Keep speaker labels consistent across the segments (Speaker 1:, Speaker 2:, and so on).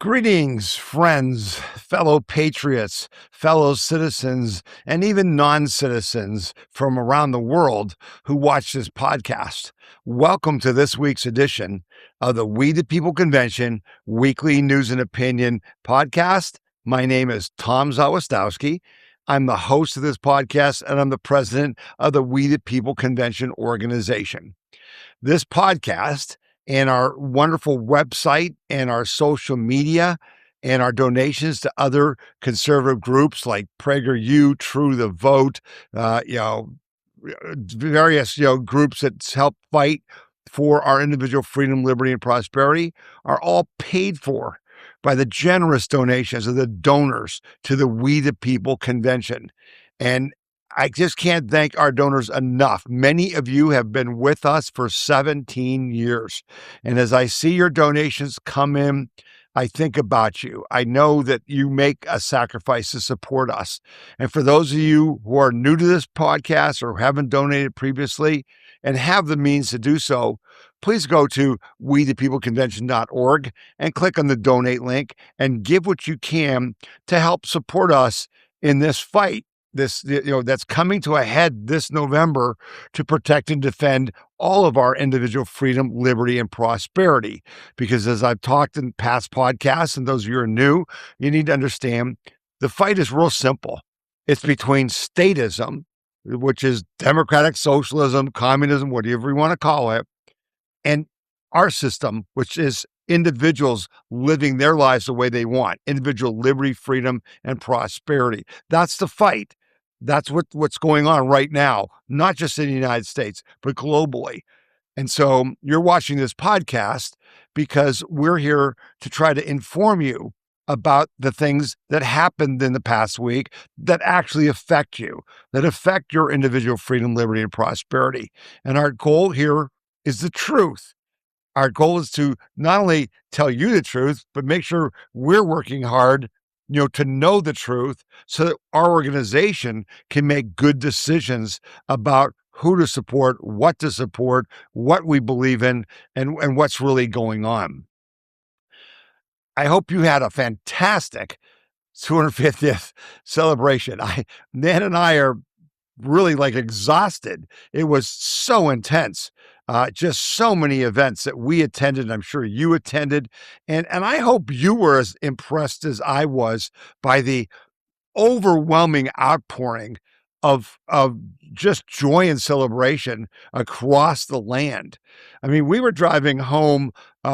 Speaker 1: Greetings, friends, fellow patriots, fellow citizens, and even non-citizens from around the world who watch this podcast. Welcome to this week's edition of the We the People Convention Weekly News and Opinion podcast. My name is Tom Zawistowski. I'm the host of this podcast, and I'm the president of the We the People Convention organization. This podcast and our wonderful website and our social media and our donations to other conservative groups like PragerU, True the Vote, various groups that help fight for our individual freedom, liberty, and prosperity are all paid for by the generous donations of the donors to the We the People Convention. And I just can't thank our donors enough. Many of you have been with us for 17 years. And as I see your donations come in, I think about you. I know that you make a sacrifice to support us. And for those of you who are new to this podcast or haven't donated previously and have the means to do so, please go to wethepeopleconvention.org and click on the donate link and give what you can to help support us in this fight. That's coming to a head this November to protect and defend all of our individual freedom, liberty, and prosperity. Because as I've talked in past podcasts, and those of you who are new, you need to understand the fight is real simple. It's between statism, which is democratic socialism, communism, whatever you want to call it, and our system, which is individuals living their lives the way they want, individual liberty, freedom, and prosperity. That's the fight. That's what's going on right now, not just in the United States, but globally. And so you're watching this podcast because we're here to try to inform you about the things that happened in the past week that actually affect you, that affect your individual freedom, liberty, and prosperity. And our goal here is the truth. Our goal is to not only tell you the truth, but make sure we're working hard, to know the truth so that our organization can make good decisions about who to support, what we believe in, and what's really going on. I hope you had a fantastic 250th celebration. Nan and I are really exhausted. It was so intense. Just so many events that we attended. I'm sure you attended. And I hope you were as impressed as I was by the overwhelming outpouring of just joy and celebration across the land. I mean, we were driving home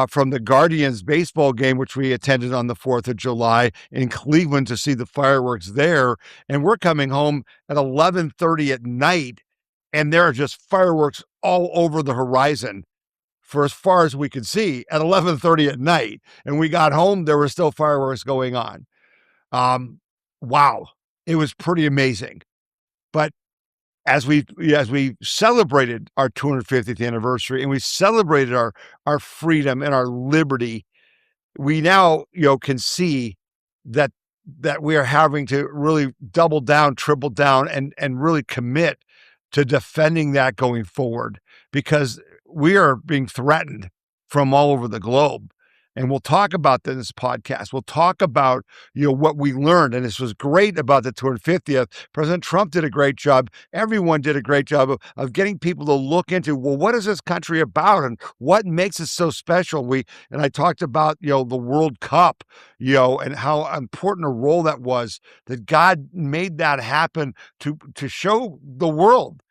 Speaker 1: from the Guardians baseball game, which we attended on the 4th of July in Cleveland to see the fireworks there. And we're coming home at 11:30 at night, and there are just fireworks all over the horizon for as far as we could see at 11:30 at night. And we got home, there were still fireworks going on. Wow, it was pretty amazing. But as we celebrated our 250th anniversary and we celebrated our freedom and our liberty, we now can see that we are having to really double down, triple down, and really commit to defending that going forward, because we are being threatened from all over the globe. And we'll talk about that in this podcast. We'll talk about, what we learned. And this was great about the 250th. President Trump did a great job. Everyone did a great job of getting people to look into, well, what is this country about and what makes it so special? And I talked about, the World Cup, and how important a role that was, that God made that happen to show the world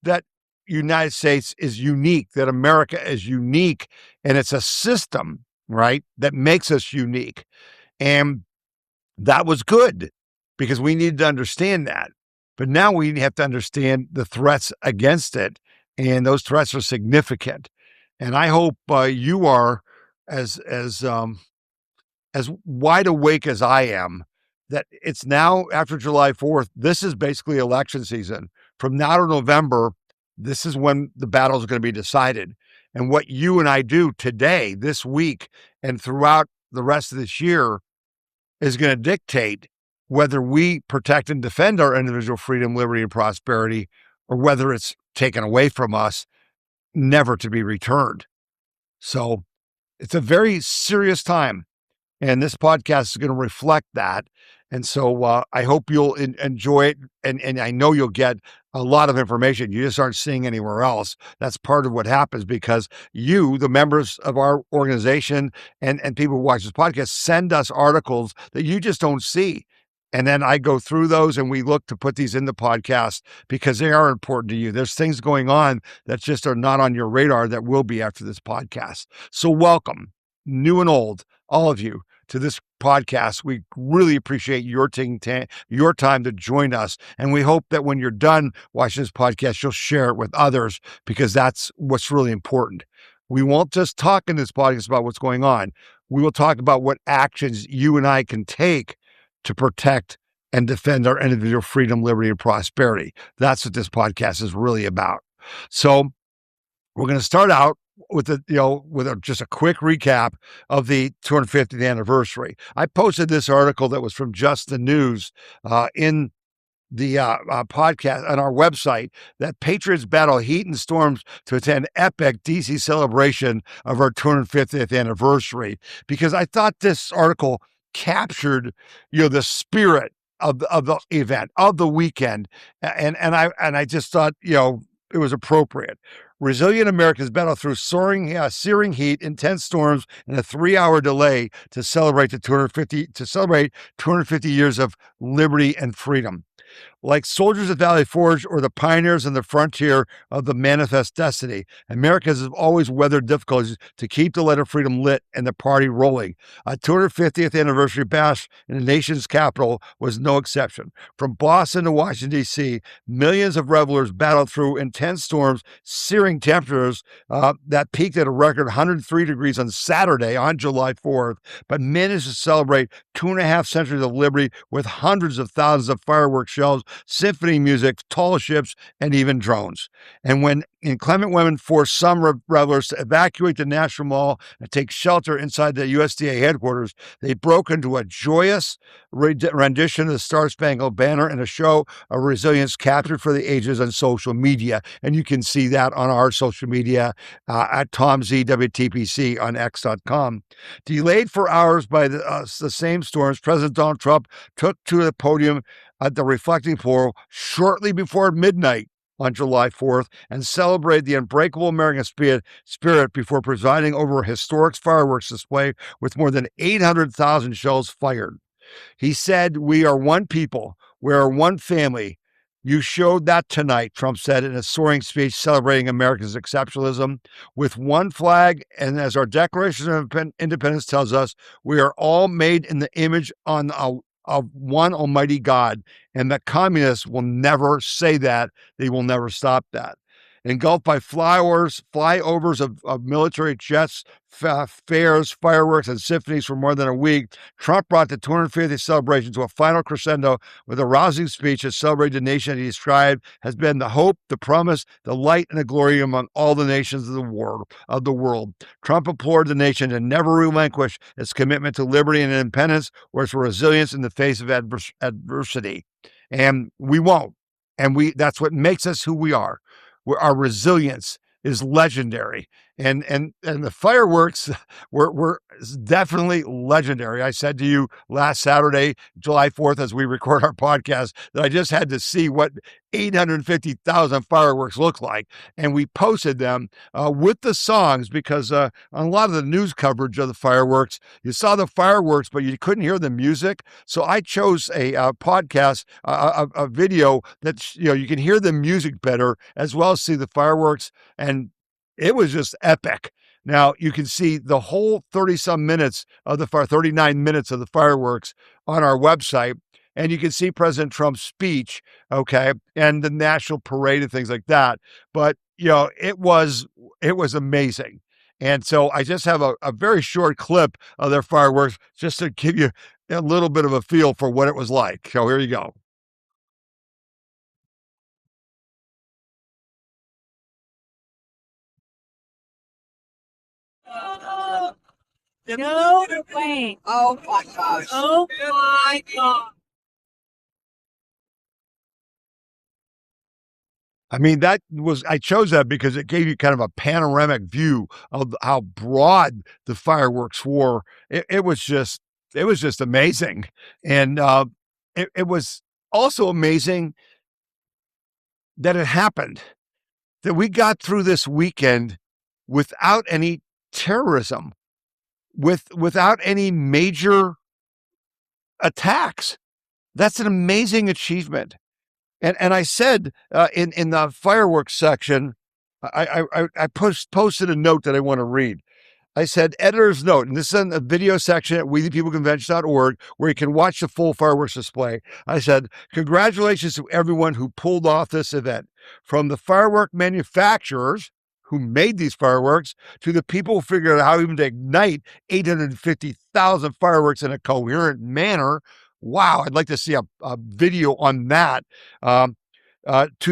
Speaker 1: that United States is unique, that America is unique, and it's a system, right, that makes us unique. And that was good because we needed to understand that. But now we have to understand the threats against it, and those threats are significant. And I hope you are as wide awake as I am, that it's now after July 4th, this is basically election season. From now to November, this is when the battle is going to be decided. And what you and I do today, this week, and throughout the rest of this year is going to dictate whether we protect and defend our individual freedom, liberty, and prosperity, or whether it's taken away from us, never to be returned. So it's a very serious time. And this podcast is going to reflect that. And so I hope you'll enjoy it. And I know you'll get a lot of information you just aren't seeing anywhere else. That's part of what happens because you, the members of our organization and people who watch this podcast, send us articles that you just don't see. And then I go through those and we look to put these in the podcast because they are important to you. There's things going on that just are not on your radar that will be after this podcast. So welcome, new and old, all of you, to this podcast. We really appreciate your taking your time to join us. And we hope that when you're done watching this podcast, you'll share it with others because that's what's really important. We won't just talk in this podcast about what's going on. We will talk about what actions you and I can take to protect and defend our individual freedom, liberty, and prosperity. That's what this podcast is really about. So we're going to start out with just a quick recap of the 250th anniversary. I posted this article that was from Just the News in the podcast on our website that patriots battle heat and storms to attend epic DC celebration of our 250th anniversary, because I thought this article captured, the spirit of the event, of the weekend. And I just thought, it was appropriate. Resilient Americans battle through searing heat, intense storms, and a 3-hour delay to celebrate 250 years of liberty and freedom. Like soldiers at Valley Forge or the pioneers on the frontier of the manifest destiny, Americans have always weathered difficulties to keep the light of freedom lit and the party rolling. A 250th anniversary bash in the nation's capital was no exception. From Boston to Washington, D.C., millions of revelers battled through intense storms, searing temperatures that peaked at a record 103 degrees on Saturday, on July 4th, but managed to celebrate 2.5 centuries of liberty with hundreds of thousands of fireworks shells, symphony music, tall ships, and even drones. And when inclement women forced some revelers to evacuate the National Mall and take shelter inside the USDA headquarters, they broke into a joyous rendition of the Star-Spangled Banner and a show of resilience captured for the ages on social media. And you can see that on our social media at TomZWTPC on X.com. Delayed for hours by the same storms, President Donald Trump took to the podium at the reflecting pool shortly before midnight on July 4th and celebrated the unbreakable American spirit before presiding over a historic fireworks display with more than 800,000 shells fired. He said, "We are one people. We are one family. You showed that tonight," Trump said in a soaring speech celebrating America's exceptionalism. With one flag, and as our Declaration of Independence tells us, we are all made in the image of one almighty God, and the communists will never say that. They will never stop that. Engulfed by flyovers of military jets, fairs, fireworks, and symphonies for more than a week, Trump brought the 250th celebration to a final crescendo with a rousing speech that celebrated the nation he described has been the hope, the promise, the light, and the glory among all the nations of the world. Trump implored the nation to never relinquish its commitment to liberty and independence or its resilience in the face of adversity. And we won't. And that's what makes us who we are. Our resilience is legendary. And the fireworks were definitely legendary. I said to you last Saturday, July 4th, as we record our podcast, that I just had to see what 850,000 fireworks look like. And we posted them with the songs because on a lot of the news coverage of the fireworks, you saw the fireworks, but you couldn't hear the music. So I chose a podcast, a video that, you can hear the music better as well as see the fireworks. And it was just epic. Now, you can see the whole 30-some minutes of 39 minutes of the fireworks on our website, and you can see President Trump's speech, okay, and the national parade and things like that. But, it was amazing. And so I just have a very short clip of their fireworks just to give you a little bit of a feel for what it was like. So here you go.
Speaker 2: No way. Oh my gosh. Oh my God.
Speaker 1: I mean, I chose that because it gave you kind of a panoramic view of how broad the fireworks were. It was just It was just amazing. And it was also amazing that it happened, that we got through this weekend without any terrorism, without any major attacks. That's an amazing achievement. And I said in the fireworks section, I posted a note that I want to read. I said, editor's note, and this is in the video section at wethepeopleconvention.org, where you can watch the full fireworks display. I said, congratulations to everyone who pulled off this event, from the firework manufacturers who made these fireworks to the people who figured out how even to ignite 850,000 fireworks in a coherent manner. Wow, I'd like to see a video on that. To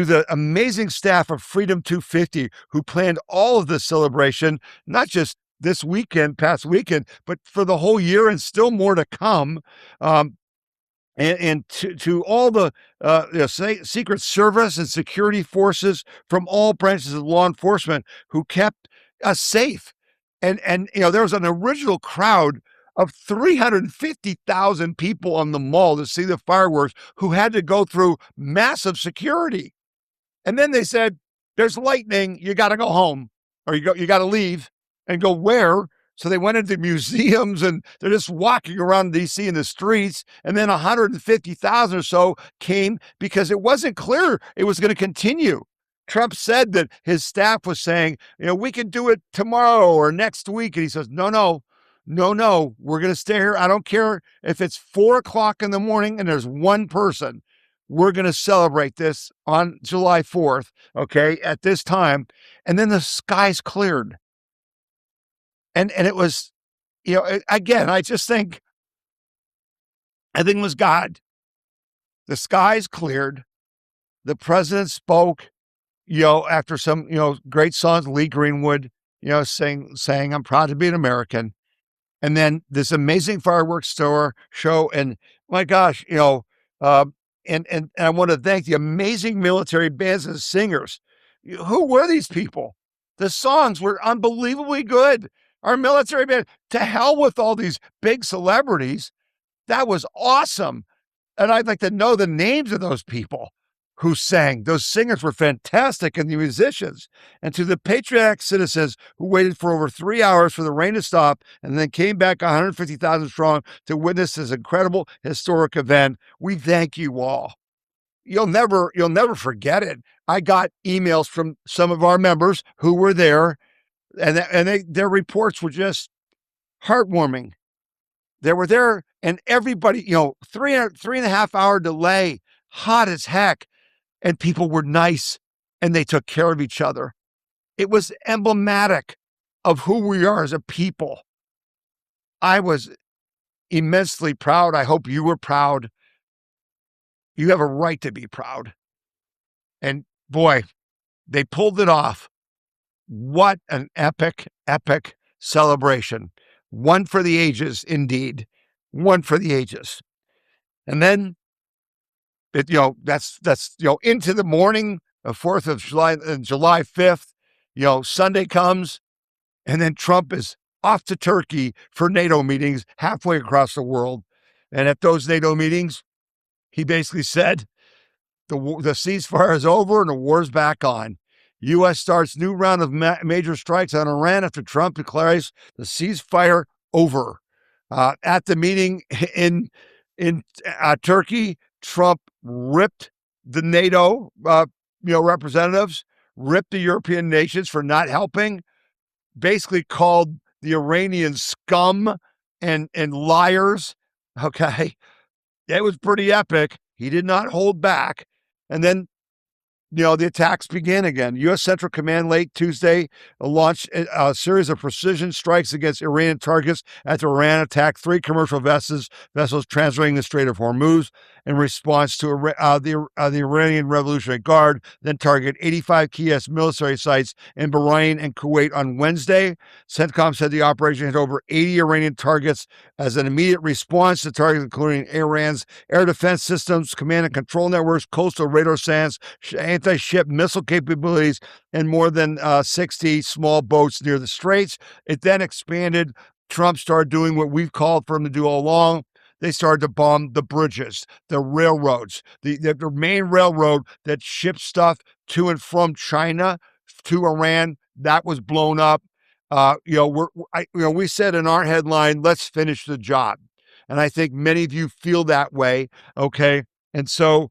Speaker 1: the amazing staff of Freedom 250 who planned all of this celebration, not just this weekend, past weekend, but for the whole year and still more to come. And to all the Secret Service and security forces from all branches of law enforcement who kept us safe. And there was an original crowd of 350,000 people on the mall to see the fireworks who had to go through massive security. And then they said, there's lightning, you got to go home, or you got to leave. And go where? So they went into museums, and they're just walking around D.C. in the streets. And then 150,000 or so came because it wasn't clear it was going to continue. Trump said that his staff was saying, we can do it tomorrow or next week. And he says, no, we're going to stay here. I don't care if it's 4:00 in the morning and there's one person. We're going to celebrate this on July 4th, okay, at this time. And then the skies cleared. And it was, again, I just think, I think it was God. The skies cleared. The president spoke, after some, great songs, Lee Greenwood, saying, I'm proud to be an American. And then this amazing fireworks show. And my gosh, and I want to thank the amazing military bands and singers. Who were these people? The songs were unbelievably good. Our military band, to hell with all these big celebrities. That was awesome. And I'd like to know the names of those people who sang. Those singers were fantastic, and the musicians. And to the patriotic citizens who waited for over 3 hours for the rain to stop and then came back 150,000 strong to witness this incredible historic event, we thank you all. You'll never forget it. I got emails from some of our members who were there, and their reports were just heartwarming. They were there, and everybody, 3.5 hour delay, hot as heck, and people were nice, and they took care of each other. It was emblematic of who we are as a people. I was immensely proud. I hope you were proud. You have a right to be proud. And boy, they pulled it off. What an epic, epic celebration. One for the ages, indeed. One for the ages. And then, that's into the morning of 4th of July, July 5th, Sunday comes, and then Trump is off to Turkey for NATO meetings halfway across the world. And at those NATO meetings, he basically said, the ceasefire is over and the war's back on. U.S. starts new round of major strikes on Iran after Trump declares the ceasefire over. At the meeting in Turkey, Trump ripped the NATO representatives, ripped the European nations for not helping, basically called the Iranians scum and liars. Okay, it was pretty epic. He did not hold back, and then the attacks began again. U.S. Central Command late Tuesday launched a series of precision strikes against Iranian targets after Iran attacked 3 commercial vessels transiting the Strait of Hormuz in response to the Iranian Revolutionary Guard, then targeted 85 key military sites in Bahrain and Kuwait on Wednesday. CENTCOM said the operation hit over 80 Iranian targets as an immediate response to targets including Iran's air defense systems, command and control networks, coastal radar sands, anti-ship missile capabilities, and more than 60 small boats near the straits. It then expanded Trump started doing what we've called for him to do all along. They started to bomb the bridges, the railroads, the main railroad that ships stuff to and from China to Iran. That was blown up. We said in our headline, "Let's finish the job," and I think many of you feel that way. Okay, and so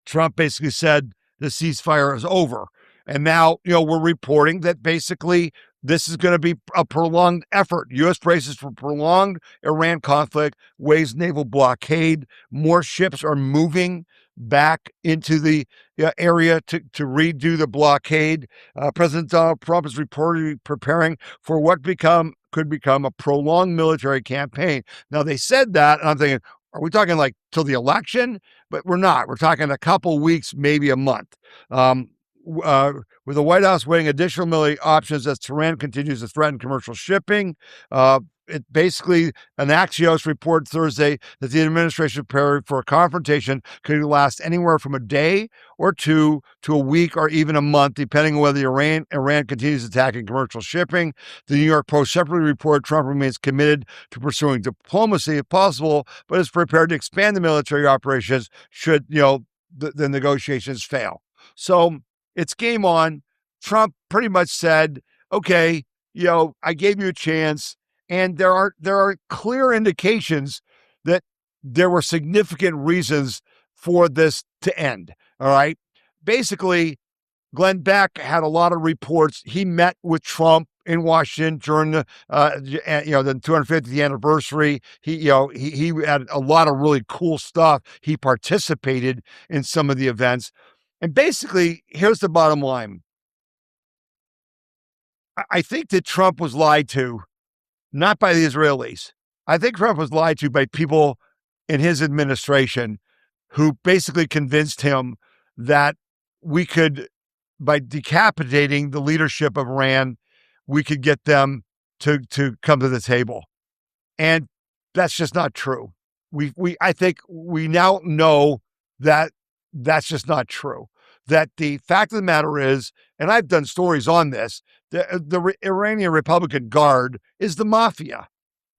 Speaker 1: Trump basically said the ceasefire is over. And now, we're reporting that basically this is going to be a prolonged effort. U.S. braces for prolonged Iran conflict, waves naval blockade. More ships are moving back into the area to redo the blockade. President Donald Trump is reportedly preparing for what could become a prolonged military campaign. Now, they said that, and I'm thinking, are we talking like till the election? But we're not. We're talking a couple weeks, maybe a month. With the White House weighing additional military options as Tehran continues to threaten commercial shipping. It basically, an Axios report Thursday that the administration prepared for a confrontation could last anywhere from a day or two to a week or even a month, depending on whether Iran continues attacking commercial shipping. The New York Post separately reported Trump remains committed to pursuing diplomacy if possible, but is prepared to expand the military operations should the negotiations fail. So it's game on. Trump pretty much said, okay, I gave you a chance. And there are clear indications that there were significant reasons for this to end. All right. Basically, Glenn Beck had a lot of reports. He met with Trump in Washington during the 250th anniversary. He had a lot of really cool stuff. He participated in some of the events. And basically, here's the bottom line. I think that Trump was lied to. Not by the Israelis. I think Trump was lied to by people in his administration who basically convinced him that we could, by decapitating the leadership of Iran, we could get them to come to the table. And that's just not true. I think we now know that that's just not true. That the fact of the matter is, and I've done stories on this, the Iranian Republican Guard is the mafia,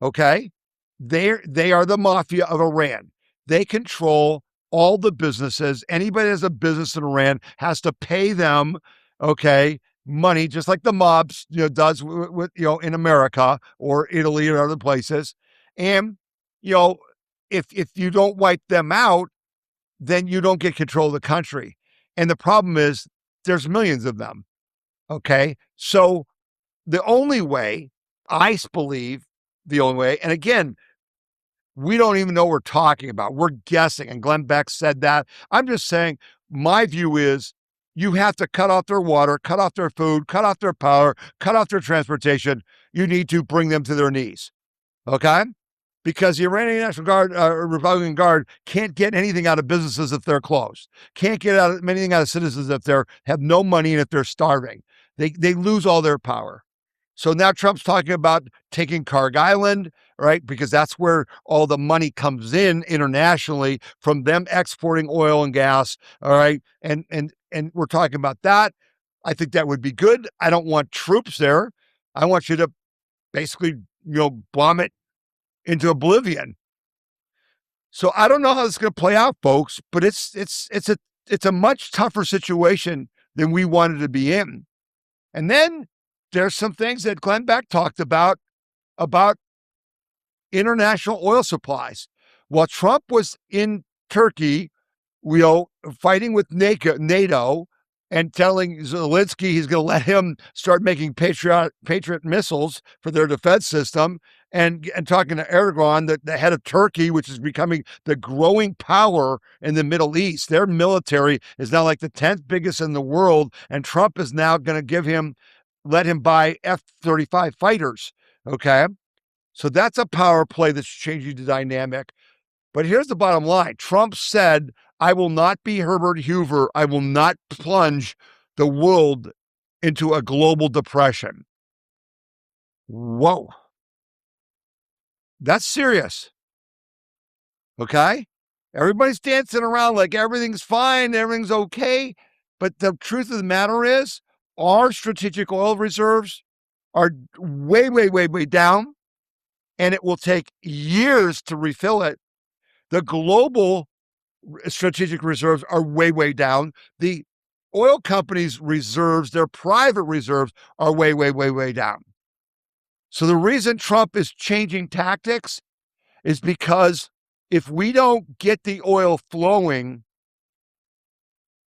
Speaker 1: okay? They are the mafia of Iran. They control all the businesses. Anybody that has a business in Iran has to pay them, okay, money, just like the mobs does with in America or Italy or other places. And, if you don't wipe them out, then you don't get control of the country. And the problem is there's millions of them. Okay. So the only way, I believe, and again, we don't even know what we're talking about. We're guessing. And Glenn Beck said that. I'm just saying, my view is you have to cut off their water, cut off their food, cut off their power, cut off their transportation. You need to bring them to their knees. Okay. Because the Iranian National Guard, Republican Guard, can't get anything out of businesses if they're closed. Can't get anything out of citizens if they have no money and if they're starving. They lose all their power. So now Trump's talking about taking Carg Island, right? Because that's where all the money comes in internationally from them exporting oil and gas. All right. And we're talking about that. I think that would be good. I don't want troops there. I want you to basically, bomb it into oblivion. So I don't know how this is going to play out, folks, but it's a much tougher situation than we wanted to be in. And then there's some things that Glenn Beck talked about international oil supplies. While Trump was in Turkey, fighting with NATO and telling Zelensky he's going to let him start making Patriot missiles for their defense system, and talking to Erdogan, the head of Turkey, which is becoming the growing power in the Middle East. Their military is now like the 10th biggest in the world, and Trump is now going to let him buy F-35 fighters, okay? So that's a power play that's changing the dynamic. But here's the bottom line. Trump said, I will not be Herbert Hoover. I will not plunge the world into a global depression. Whoa. That's serious. Okay? Everybody's dancing around like everything's fine, everything's okay. But the truth of the matter is, our strategic oil reserves are way, way, way, way down, and it will take years to refill it. The global strategic reserves are way, way down. The oil companies' reserves, their private reserves, are way, way, way, way down. So the reason Trump is changing tactics is because if we don't get the oil flowing,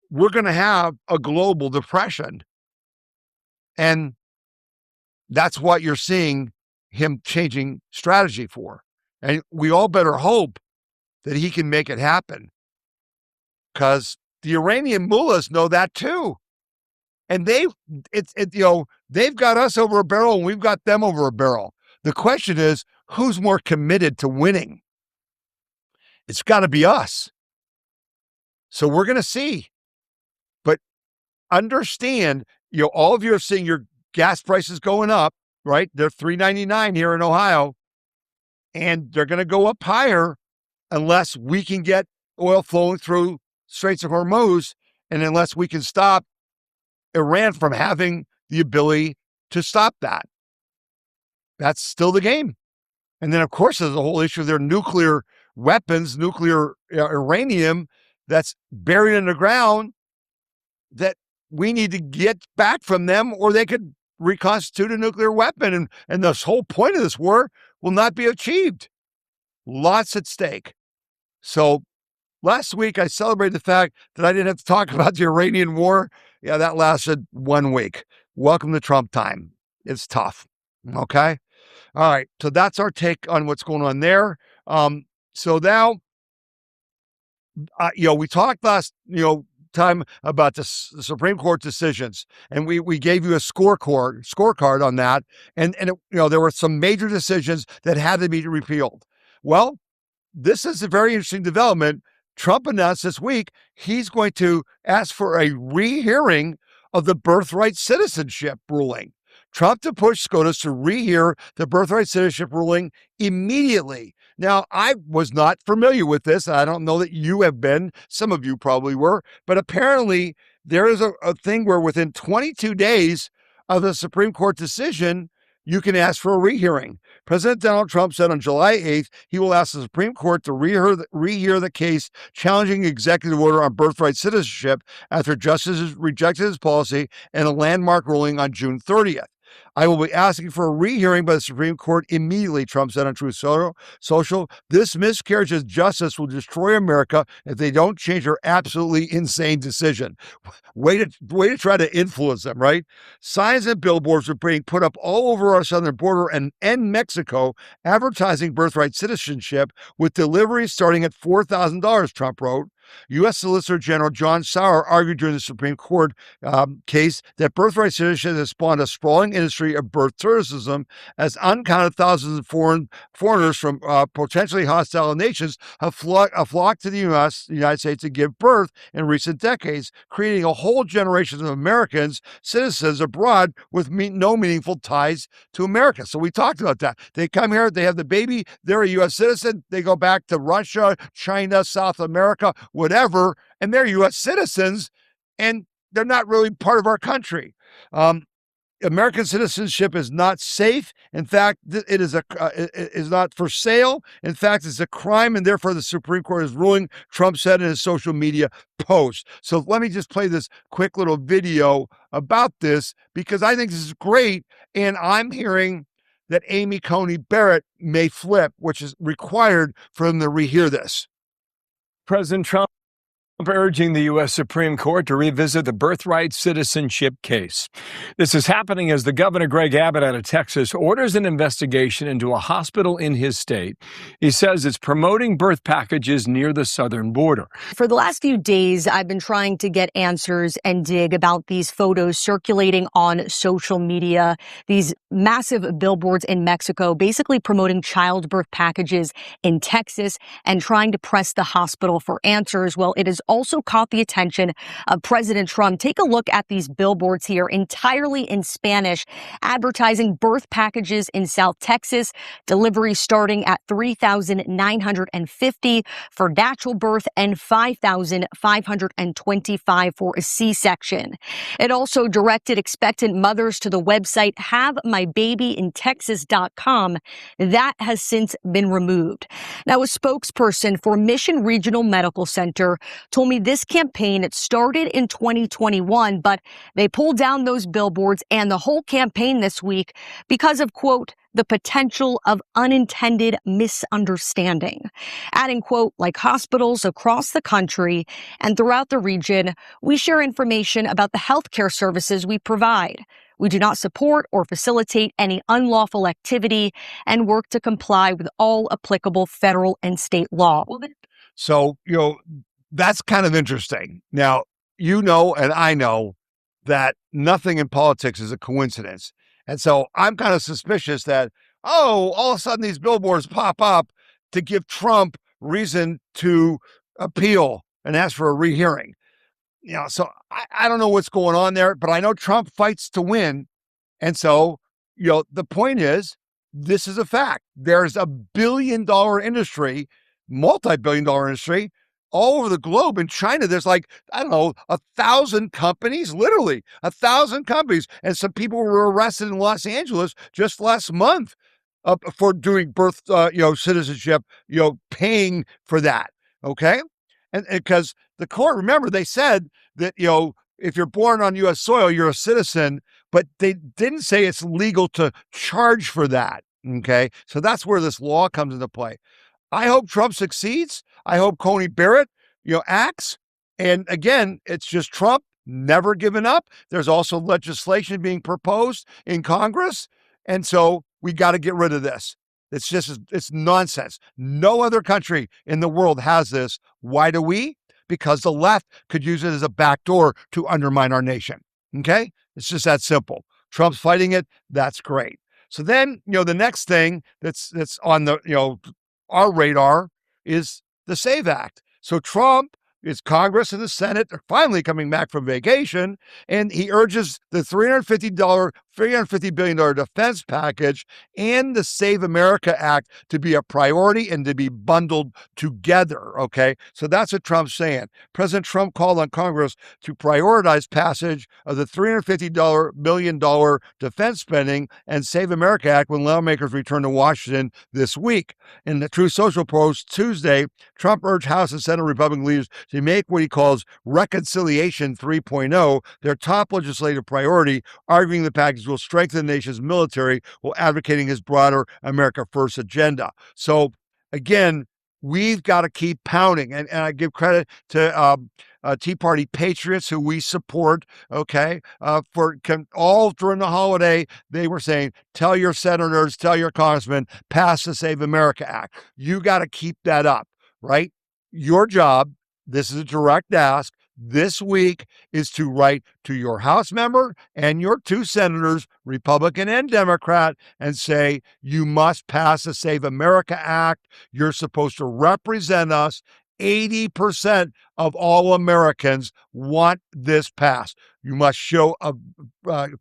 Speaker 1: we're going to have a global depression. And that's what you're seeing him changing strategy for. And we all better hope that he can make it happen, because the Iranian mullahs know that too. And they've got us over a barrel and we've got them over a barrel. The question is, who's more committed to winning? It's got to be us. So we're going to see. But understand, all of you are seeing your gas prices going up, right? They're $3.99 here in Ohio, and they're going to go up higher unless we can get oil flowing through Straits of Hormuz, and unless we can stop Iran from having the ability to stop that. That's still the game. And then, of course, there's the whole issue of their nuclear weapons, nuclear uranium that's buried in the ground that we need to get back from them, or they could reconstitute a nuclear weapon. And the whole point of this war will not be achieved. Lots at stake. So last week, I celebrated the fact that I didn't have to talk about the Iranian war. Yeah, that lasted 1 week. Welcome to Trump time. It's tough. Okay. All right. So that's our take on what's going on there. So now, we talked last, time about the Supreme Court decisions, and we gave you a scorecard on that. And there were some major decisions that had to be repealed. Well, this is a very interesting development. Trump announced this week he's going to ask for a rehearing of the birthright citizenship ruling. Trump to push SCOTUS to rehear the birthright citizenship ruling immediately. Now, I was not familiar with this. I don't know that you have been. Some of you probably were. But apparently, there is a thing where within 22 days of the Supreme Court decision, you can ask for a rehearing. President Donald Trump said on July 8th, he will ask the Supreme Court to rehear the case challenging the executive order on birthright citizenship after justices rejected his policy in a landmark ruling on June 30th. I will be asking for a rehearing by the Supreme Court immediately, Trump said on Truth Social. This miscarriage of justice will destroy America if they don't change their absolutely insane decision. Way to try to influence them, right? Signs and billboards are being put up all over our southern border and Mexico advertising birthright citizenship, with deliveries starting at $4,000, Trump wrote. U.S. Solicitor General John Sauer argued during the Supreme Court case that birthright citizenship has spawned a sprawling industry of birth tourism, as uncounted thousands of foreigners from potentially hostile nations have flocked to the United States to give birth in recent decades, creating a whole generation of Americans, citizens abroad with no meaningful ties to America. So we talked about that. They come here, they have the baby, they're a U.S. citizen, they go back to Russia, China, South America, whatever, and they're U.S. citizens, and they're not really part of our country. American citizenship is not safe. In fact, it is not for sale. In fact, it's a crime, and therefore the Supreme Court is ruling, Trump said in his social media post. So let me just play this quick little video about this, because I think this is great, and I'm hearing that Amy Coney Barrett may flip, which is required for them to rehear this.
Speaker 3: President Trump urging the U.S. Supreme Court to revisit the birthright citizenship case. This is happening as the Governor Greg Abbott out of Texas orders an investigation into a hospital in his state. He says it's promoting birth packages near the southern border.
Speaker 4: For the last few days, I've been trying to get answers and dig about these photos circulating on social media, these massive billboards in Mexico, basically promoting childbirth packages in Texas and trying to press the hospital for answers. Well, it is also caught the attention of President Trump. Take a look at these billboards here, entirely in Spanish, advertising birth packages in South Texas, delivery starting at $3,950 for natural birth and $5,525 for a C-section. It also directed expectant mothers to the website HaveMyBabyInTexas.com. That has since been removed. Now, a spokesperson for Mission Regional Medical Center told me this campaign, it started in 2021, but they pulled down those billboards and the whole campaign this week because of, quote, the potential of unintended misunderstanding. Adding, quote, like hospitals across the country and throughout the region, we share information about the healthcare services we provide. We do not support or facilitate any unlawful activity and work to comply with all applicable federal and state law.
Speaker 1: So, that's kind of interesting. Now, and I know that nothing in politics is a coincidence. And so I'm kind of suspicious that, all of a sudden these billboards pop up to give Trump reason to appeal and ask for a rehearing. So I don't know what's going on there, but I know Trump fights to win. And so, the point is, this is a fact. There's a billion-dollar industry, multi-billion-dollar industry all over the globe. In China, there's 1,000 companies, literally 1,000 companies. And some people were arrested in Los Angeles just last month for doing birth, citizenship, paying for that. Okay. And because the court, remember, they said that, if you're born on U.S. soil, you're a citizen, but they didn't say it's legal to charge for that. Okay. So that's where this law comes into play. I hope Trump succeeds. I hope Coney Barrett, acts. And again, it's just Trump never giving up. There's also legislation being proposed in Congress. And so we got to get rid of this. It's nonsense. No other country in the world has this. Why do we? Because the left could use it as a backdoor to undermine our nation. Okay? It's just that simple. Trump's fighting it. That's great. So then, the next thing that's on the, our radar is the SAVE Act. So Trump, Congress and the Senate are finally coming back from vacation, and he urges the $350 billion defense package and the Save America Act to be a priority and to be bundled together, okay? So that's what Trump's saying. President Trump called on Congress to prioritize passage of the $350 billion defense spending and Save America Act when lawmakers return to Washington this week. In the Truth Social post Tuesday, Trump urged House and Senate Republican leaders to make what he calls Reconciliation 3.0 their top legislative priority, arguing the package will strengthen the nation's military while advocating his broader America First agenda. So again, we've got to keep pounding. And I give credit to Tea Party patriots who we support, okay? All during the holiday, they were saying, tell your senators, tell your congressmen, pass the Save America Act. You got to keep that up, right? Your job, this is a direct ask, this week is to write to your House member and your two senators, Republican and Democrat, and say, you must pass the Save America Act. You're supposed to represent us. 80% of all Americans want this passed. You must show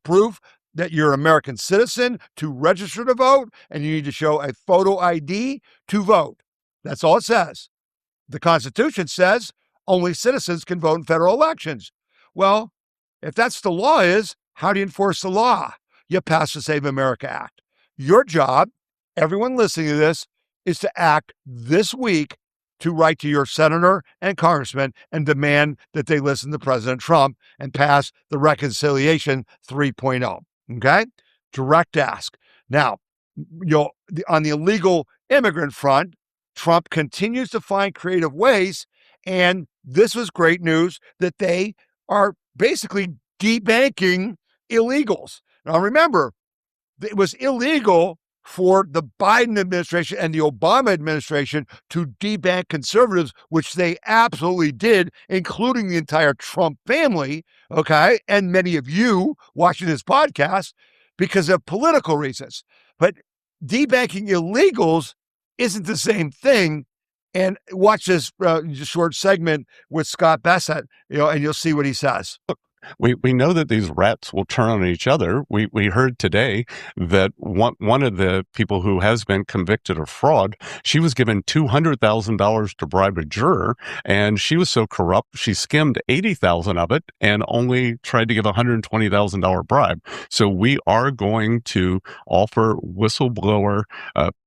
Speaker 1: proof that you're an American citizen to register to vote, and you need to show a photo ID to vote. That's all it says. The Constitution says only citizens can vote in federal elections. Well, if that's the law is, how do you enforce the law? You pass the Save America Act. Your job, everyone listening to this, is to act this week to write to your senator and congressman and demand that they listen to President Trump and pass the Reconciliation 3.0. Okay? Direct ask. Now, on the illegal immigrant front, Trump continues to find creative ways, and this was great news that they are basically debanking illegals. Now, remember, it was illegal for the Biden administration and the Obama administration to debank conservatives, which they absolutely did, including the entire Trump family, okay, and many of you watching this podcast, because of political reasons. But debanking illegals isn't the same thing And watch this short segment with Scott Bassett, and you'll see what he says.
Speaker 5: We know that these rats will turn on each other. We heard today that one of the people who has been convicted of fraud, she was given $200,000 to bribe a juror, and she was so corrupt she skimmed $80,000 of it and only tried to give a $120,000 bribe. So we are going to offer whistleblower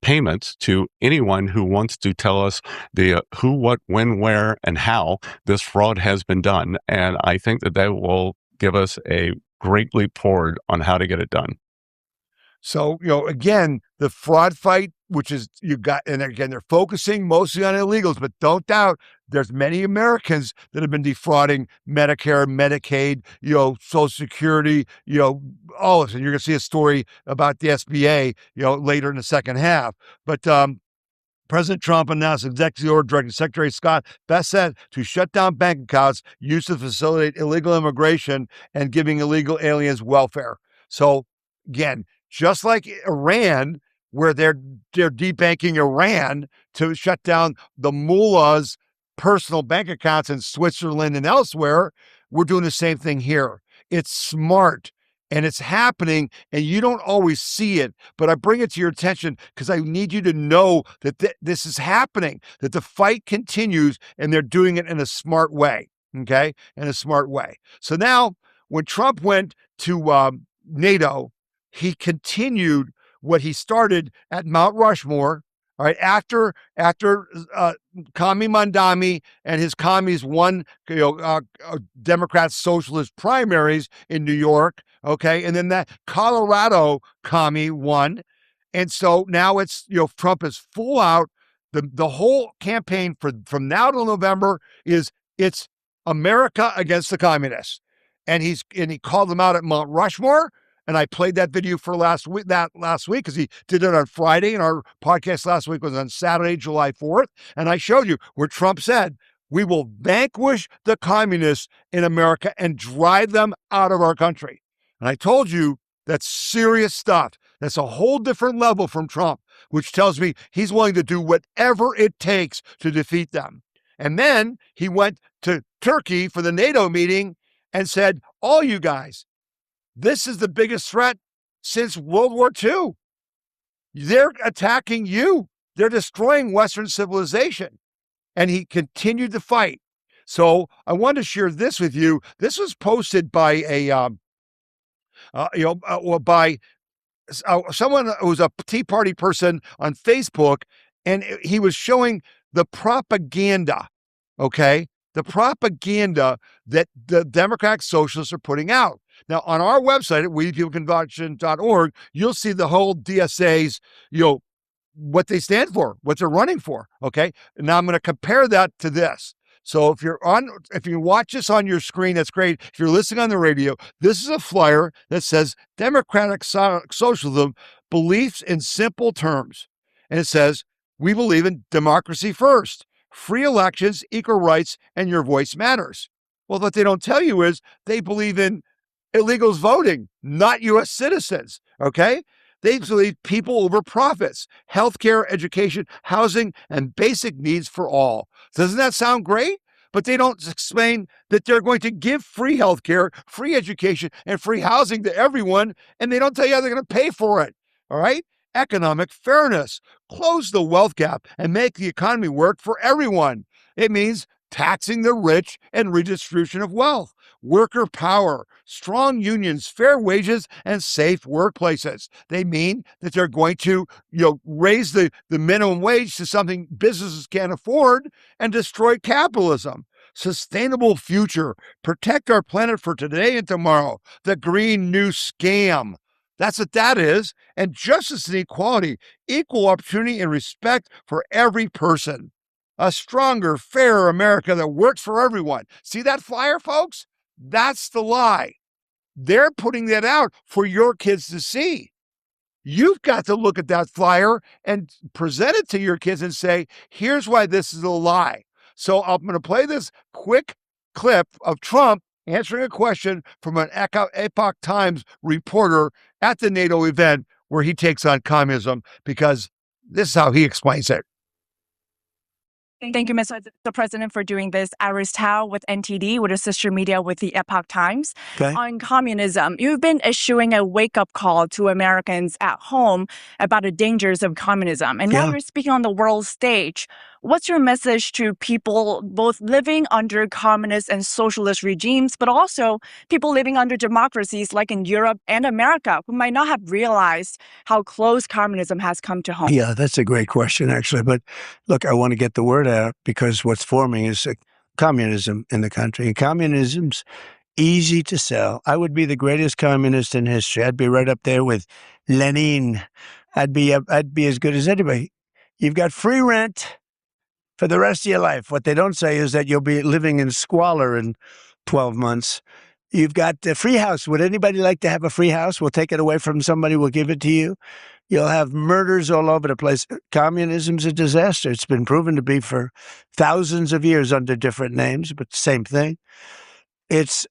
Speaker 5: payments to anyone who wants to tell us the who, what, when, where, and how this fraud has been done. And I think that will give us a great leap forward on how to get it done.
Speaker 1: So, again, the fraud fight, which is and again, they're focusing mostly on illegals, but don't doubt there's many Americans that have been defrauding Medicare, Medicaid, Social Security, all of this. And you're going to see a story about the SBA, later in the second half. But, President Trump announced executive order directing Secretary Scott Bassett to shut down bank accounts used to facilitate illegal immigration and giving illegal aliens welfare. So again, just like Iran, where they're debanking Iran to shut down the mullahs' personal bank accounts in Switzerland and elsewhere, we're doing the same thing here. It's smart. And it's happening, and you don't always see it, but I bring it to your attention because I need you to know that this is happening, that the fight continues, and they're doing it in a smart way, okay? In a smart way. So now, when Trump went to NATO, he continued what he started at Mount Rushmore, all right, after Kami Mandami and his commies won, Democrat socialist primaries in New York, okay, and then that Colorado commie won, and so now it's Trump is full out. The whole campaign from now till November it's America against the communists, and he called them out at Mount Rushmore. And I played that video for last week because he did it on Friday, and our podcast last week was on Saturday, July 4th. And I showed you where Trump said, we will vanquish the communists in America and drive them out of our country. And I told you that's serious stuff. That's a whole different level from Trump, which tells me he's willing to do whatever it takes to defeat them. And then he went to Turkey for the NATO meeting and said, all you guys, this is the biggest threat since World War II. They're attacking you. They're destroying Western civilization. And he continued to fight. So I wanted to share this with you. This was posted by by someone who's a Tea Party person on Facebook, and he was showing the propaganda, okay? The propaganda that the Democratic Socialists are putting out. Now, on our website at WeThePeopleConvention.org, you'll see the whole DSA's, what they stand for, what they're running for, okay? Now, I'm going to compare that to this. So if you watch this on your screen, that's great. If you're listening on the radio, this is a flyer that says Democratic Socialism, beliefs in simple terms. And it says, we believe in democracy first, free elections, equal rights, and your voice matters. Well, what they don't tell you is they believe in illegals voting, not U.S. citizens, okay? They believe people over profits, healthcare, education, housing, and basic needs for all. Doesn't that sound great? But they don't explain that they're going to give free healthcare, free education, and free housing to everyone, and they don't tell you how they're going to pay for it, all right? Economic fairness, close the wealth gap, and make the economy work for everyone. It means taxing the rich and redistribution of wealth, worker power, strong unions, fair wages, and safe workplaces. They mean that they're going to, raise the minimum wage to something businesses can't afford and destroy capitalism. Sustainable future, protect our planet for today and tomorrow. The Green New Scam. That's what that is. And justice and equality, equal opportunity and respect for every person. A stronger, fairer America that works for everyone. See that flyer, folks? That's the lie. They're putting that out for your kids to see. You've got to look at that flyer and present it to your kids and say, here's why this is a lie. So I'm going to play this quick clip of Trump answering a question from an Epoch Times reporter at the NATO event where he takes on communism, because this is how he explains it.
Speaker 6: Thank you, Mr. President, for doing this. Iris Tao with NTD, with a sister media with the Epoch Times.
Speaker 7: Okay.
Speaker 6: On communism, you've been issuing a wake-up call to Americans at home about the dangers of communism. And now
Speaker 7: Yeah.
Speaker 6: you're speaking on the world stage. What's your message to people both living under communist and socialist regimes, but also people living under democracies like in Europe and America who might not have realized how close communism has come to home?
Speaker 7: Yeah, that's a great question, actually. But look, I want to get the word out because what's forming is communism in the country. And communism's easy to sell. I would be the greatest communist in history. I'd be right up there with Lenin. I'd be as good as anybody. You've got free rent for the rest of your life. What they don't say is that you'll be living in squalor in 12 months. You've got a free house. Would anybody like to have a free house? We'll take it away from somebody. We'll give it to you. You'll have murders all over the place. Communism's a disaster. It's been proven to be for thousands of years under different names, but same thing. It's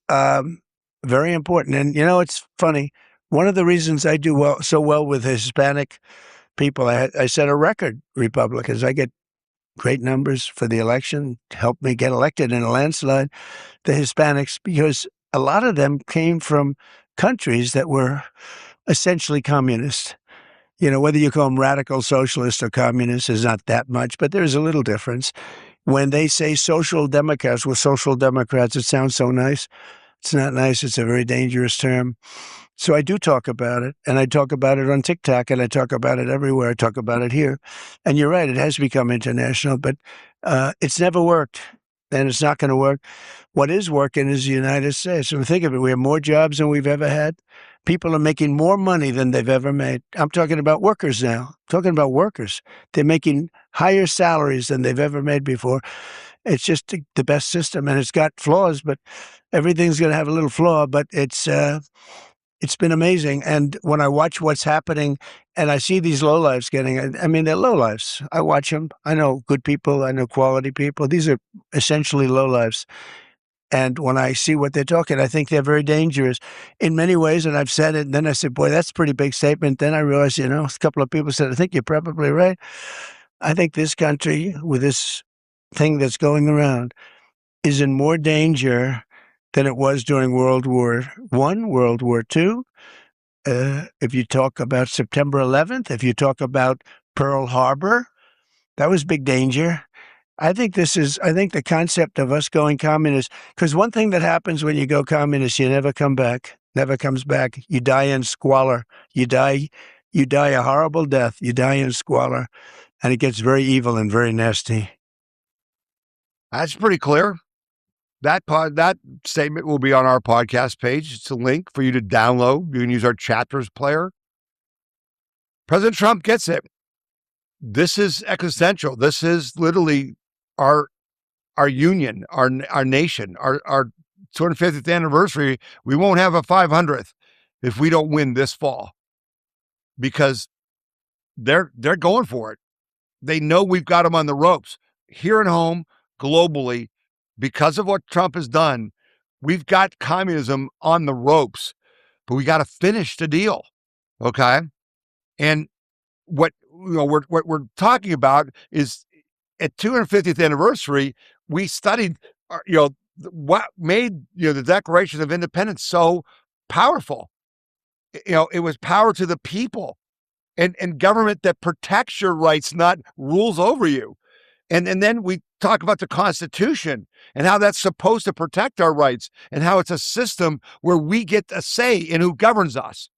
Speaker 7: very important. And, it's funny. One of the reasons I do so well with Hispanic people, I set a record, Republicans. I get great numbers for the election, helped me get elected in a landslide, the Hispanics, because a lot of them came from countries that were essentially communist. Whether you call them radical socialist or communist is not that much, but there's a little difference. When they say social democrats, well, social democrats, it sounds so nice. It's not nice. It's a very dangerous term. So I do talk about it, and I talk about it on TikTok, and I talk about it everywhere. I talk about it here. And you're right, it has become international, but it's never worked, and it's not going to work. What is working is the United States. So think of it. We have more jobs than we've ever had. People are making more money than they've ever made. I'm talking about workers now. I'm talking about workers. They're making higher salaries than they've ever made before. It's just the best system, and it's got flaws, but everything's going to have a little flaw, but it's been amazing. And when I watch what's happening and I see these lowlifes they're lowlifes. I watch them. I know good people. I know quality people. These are essentially lowlifes. And when I see what they're talking, I think they're very dangerous in many ways. And I've said it. And then I said, boy, that's a pretty big statement. Then I realized, a couple of people said, I think you're probably right. I think this country, with this thing that's going around, is in more danger than it was during World War I, World War II. If you talk about September 11th, if you talk about Pearl Harbor, that was big danger. I think the concept of us going communist, because one thing that happens when you go communist, you never come back, never comes back. You die in squalor. You die a horrible death. You die in squalor, and it gets very evil and very nasty.
Speaker 1: That's pretty clear. That statement will be on our podcast page. It's a link for you to download. You can use our chapters player. President Trump gets it. This is existential. This is literally our union, our nation, our 250th anniversary. We won't have a 500th if we don't win this fall, because they're going for it. They know we've got them on the ropes here at home, globally. Because of what Trump has done, we've got communism on the ropes, but we got to finish the deal. Okay. And what we're talking about is at 250th anniversary, we studied, what made, the Declaration of Independence so powerful. It was power to the people and government that protects your rights, not rules over you. And then we talk about the Constitution and how that's supposed to protect our rights and how it's a system where we get a say in who governs us.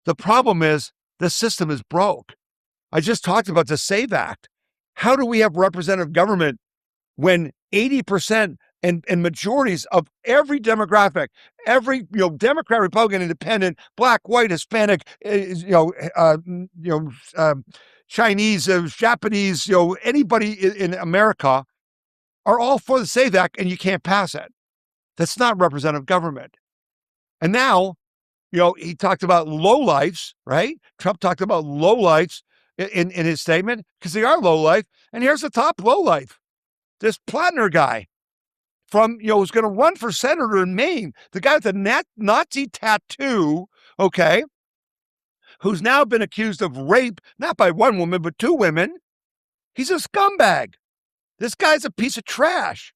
Speaker 1: The problem is the system is broke. I just talked about the SAVE Act. How do we have representative government when 80% and majorities of every demographic, every Democrat, Republican, Independent, Black, White, Hispanic, Chinese, Japanese, anybody in America are all for the SAVE Act, and you can't pass it. That's not representative government. And now, he talked about lowlifes, right? Trump talked about lowlifes in his statement because they are lowlife. And here's the top lowlife. This Platner guy from, who's going to run for senator in Maine, the guy with the Nazi tattoo, okay, who's now been accused of rape, not by one woman, but two women. He's a scumbag. This guy's a piece of trash.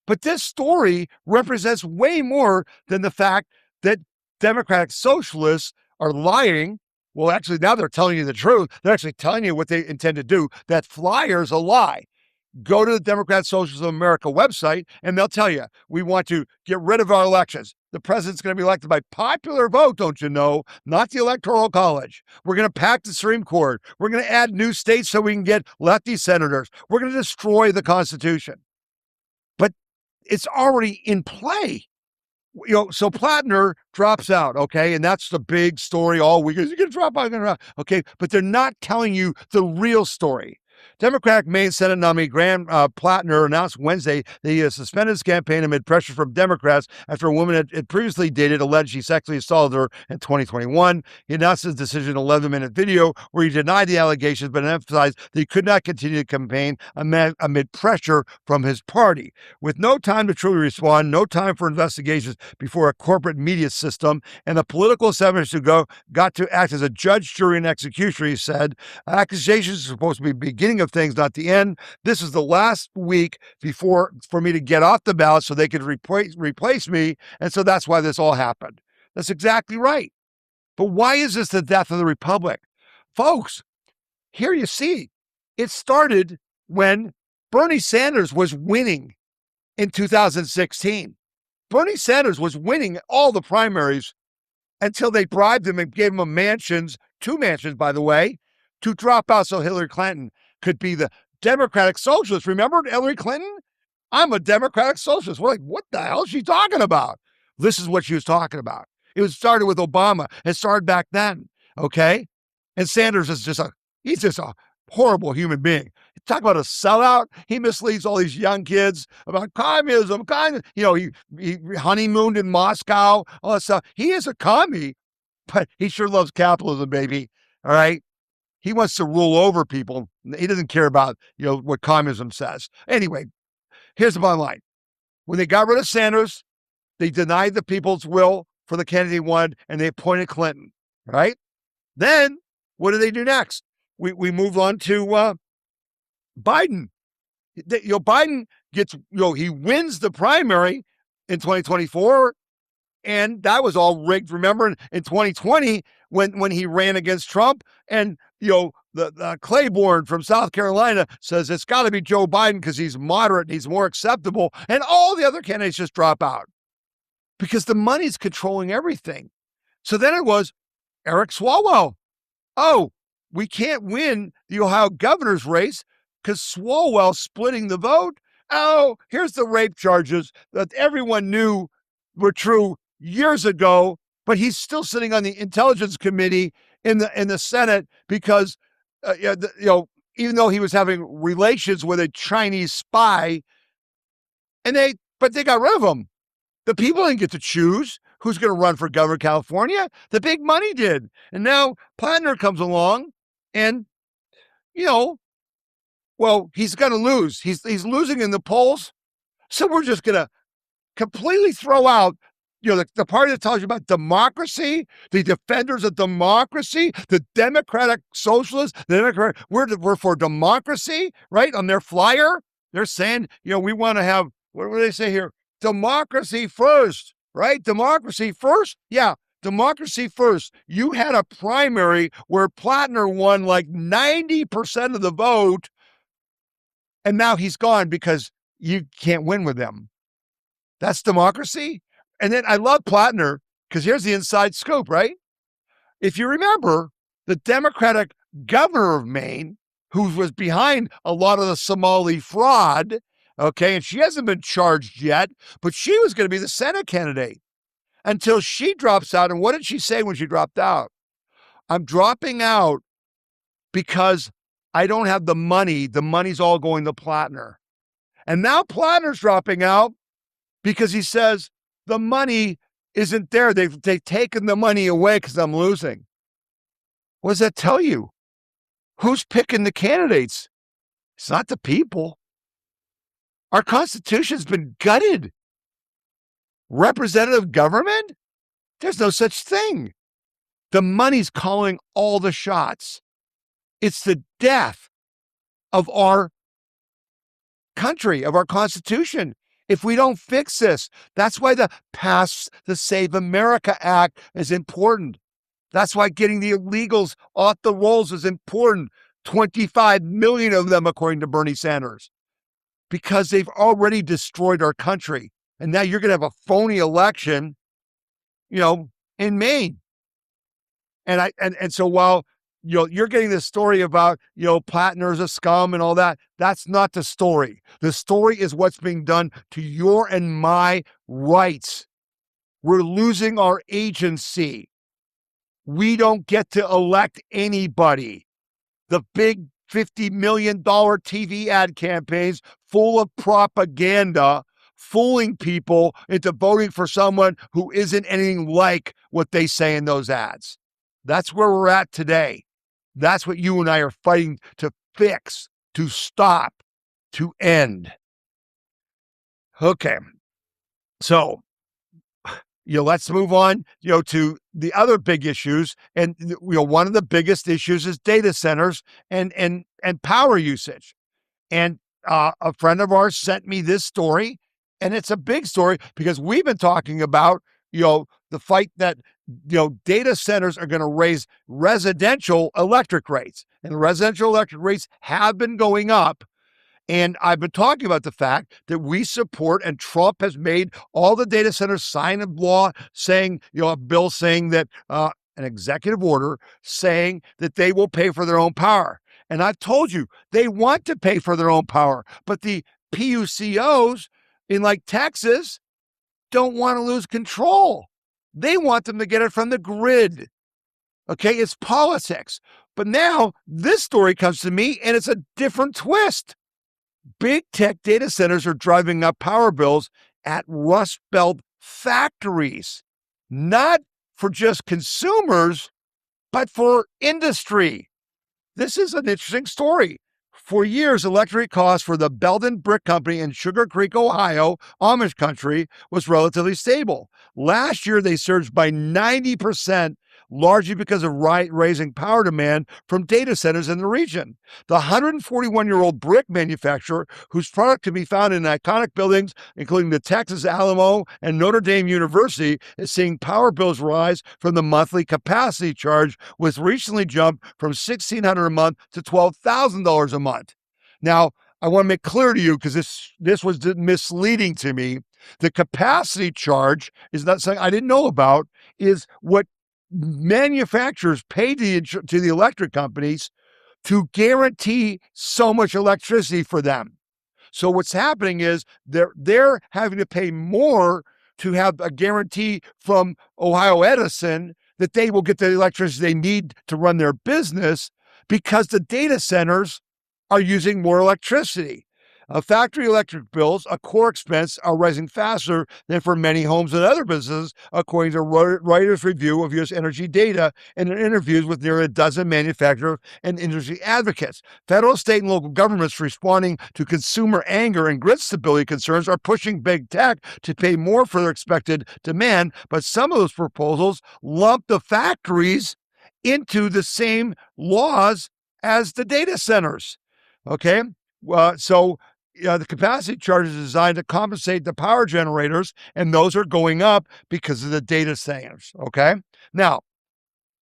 Speaker 1: But this story represents way more than the fact that Democratic socialists are lying. Well, actually, now they're telling you the truth. They're actually telling you what they intend to do. That flyer's a lie. Go to the Democrat Socialists of America website, and they'll tell you, we want to get rid of our elections. The president's going to be elected by popular vote, don't you know, not the Electoral College. We're going to pack the Supreme Court. We're going to add new states so we can get lefty senators. We're going to destroy the Constitution. But it's already in play. So Platner drops out, okay? And that's the big story all week. Is he going to drop out? Okay, but they're not telling you the real story. Democratic Maine Senate nominee Graham Platner announced Wednesday that he has suspended his campaign amid pressure from Democrats after a woman had previously dated alleged he sexually assaulted her in 2021. He announced his decision in an 11-minute video where he denied the allegations but emphasized that he could not continue to campaign amid pressure from his party. With no time to truly respond, no time for investigations before a corporate media system, and the political establishment who got to act as a judge, jury, and executioner, he said, accusations are supposed to be beginning of things, not the end. This is the last week for me to get off the ballot so they could replace me. And so that's why this all happened. That's exactly right. But why is this the death of the republic? Folks, here you see, it started when Bernie Sanders was winning in 2016. Bernie Sanders was winning all the primaries until they bribed him and gave him mansions, 2 mansions, by the way, to drop out so Hillary Clinton could be the Democratic Socialist. Remember Hillary Clinton? I'm a Democratic Socialist. We're like, what the hell is she talking about? This is what she was talking about. It was started with Obama. It started back then, okay? And Sanders is he's just a horrible human being. Talk about a sellout. He misleads all these young kids about communism. He honeymooned in Moscow, all that stuff. He is a commie, but he sure loves capitalism, baby. All right? He wants to rule over people. He doesn't care about, what communism says. Anyway, here's the bottom line. When they got rid of Sanders, they denied the people's will for the candidate they wanted, and they appointed Clinton, right? Then, what do they do next? We move on to Biden. Biden gets, he wins the primary in 2024, and that was all rigged. Remember in 2020 when he ran against Trump, and the Claiborne from South Carolina says it's got to be Joe Biden because he's moderate and he's more acceptable, and all the other candidates just drop out because the money's controlling everything. So then it was Eric Swalwell. Oh, we can't win the Ohio governor's race because Swalwell's splitting the vote. Oh, here's the rape charges that everyone knew were true years ago, but he's still sitting on the Intelligence Committee in the Senate because, even though he was having relations with a Chinese spy, but they got rid of him. The people didn't get to choose who's going to run for governor of California. The big money did. And now Platner comes along and, he's going to lose. He's losing in the polls. So we're just going to completely throw out, the party that tells you about democracy, the defenders of democracy, the Democratic Socialists, we're for democracy, right? On their flyer, they're saying, we want to have, what do they say here? Democracy first, right? Democracy first? Yeah, democracy first. You had a primary where Platner won like 90% of the vote, and now he's gone because you can't win with them. That's democracy? And then I love Platner because here's the inside scoop, right? If you remember, the Democratic governor of Maine, who was behind a lot of the Somali fraud, okay, and she hasn't been charged yet, but she was going to be the Senate candidate until she drops out. And what did she say when she dropped out? I'm dropping out because I don't have the money. The money's all going to Platner. And now Platner's dropping out because he says the money isn't there. They've taken the money away because I'm losing. What does that tell you? Who's picking the candidates? It's not the people. Our Constitution's been gutted. Representative government? There's no such thing. The money's calling all the shots. It's the death of our country, of our Constitution, if we don't fix this. That's why the Pass the Save America Act is important. That's why getting the illegals off the rolls is important. 25 million of them, according to Bernie Sanders, because they've already destroyed our country. And now you're going to have a phony election, in Maine. And so while you're getting this story about Platner's a scum and all that, that's not the story. The story is what's being done to your and my rights. We're losing our agency. We don't get to elect anybody. The big $50 million TV ad campaigns full of propaganda, fooling people into voting for someone who isn't anything like what they say in those ads. That's where we're at today. That's what you and I are fighting to fix, to stop, to end. Okay. So, let's move on, to the other big issues. And, one of the biggest issues is data centers and power usage. And a friend of ours sent me this story, and it's a big story because we've been talking about, the fight that, data centers are going to raise residential electric rates. And residential electric rates have been going up. And I've been talking about the fact that we support, and Trump has made all the data centers sign a law saying, a bill saying that, an executive order saying that they will pay for their own power. And I've told you, they want to pay for their own power, but the PUCOs in Texas don't want to lose control. They want them to get it from the grid. Okay, it's politics. But now this story comes to me and it's a different twist. Big tech data centers are driving up power bills at Rust Belt factories, not for just consumers, but for industry. This is an interesting story. For years, electric costs for the Belden Brick Company in Sugar Creek, Ohio, Amish country, was relatively stable. Last year, they surged by 90%, largely because of raising power demand from data centers in the region. The 141-year-old brick manufacturer, whose product can be found in iconic buildings, including the Texas Alamo and Notre Dame University, is seeing power bills rise from the monthly capacity charge, which recently jumped from $1,600 a month to $12,000 a month. Now, I want to make clear to you, because this was misleading to me. The capacity charge is not something I didn't know about, is what manufacturers pay to the electric companies to guarantee so much electricity for them. So what's happening is they're having to pay more to have a guarantee from Ohio Edison that they will get the electricity they need to run their business, because the data centers are using more electricity. Factory electric bills, a core expense, are rising faster than for many homes and other businesses, according to Reuters' review of U.S. energy data and in interviews with nearly a dozen manufacturers and industry advocates. Federal, state, and local governments responding to consumer anger and grid stability concerns are pushing big tech to pay more for their expected demand, but some of those proposals lump the factories into the same laws as the data centers. Okay? So the capacity charge is designed to compensate the power generators, and those are going up because of the data centers. Okay. Now,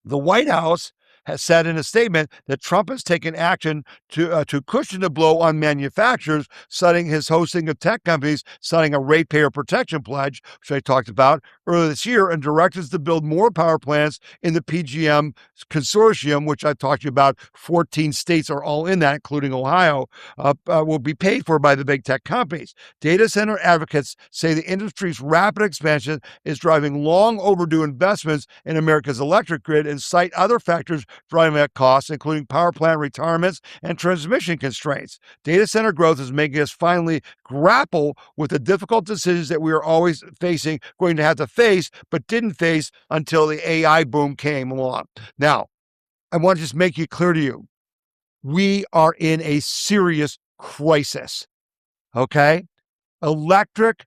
Speaker 1: the White House has said in a statement that Trump has taken action to cushion the blow on manufacturers, citing his hosting of tech companies signing a ratepayer protection pledge, which I talked about earlier this year, and directives to build more power plants in the PJM consortium, which I talked to you about. 14 states are all in that, including Ohio, will be paid for by the big tech companies. Data center advocates say the industry's rapid expansion is driving long overdue investments in America's electric grid, and cite other factors driving up costs, including power plant retirements and transmission constraints. Data center growth is making us finally grapple with the difficult decisions that we are always going to have to face, but didn't face until the AI boom came along. Now, I want to just make it clear to you, we are in a serious crisis. Okay? Electric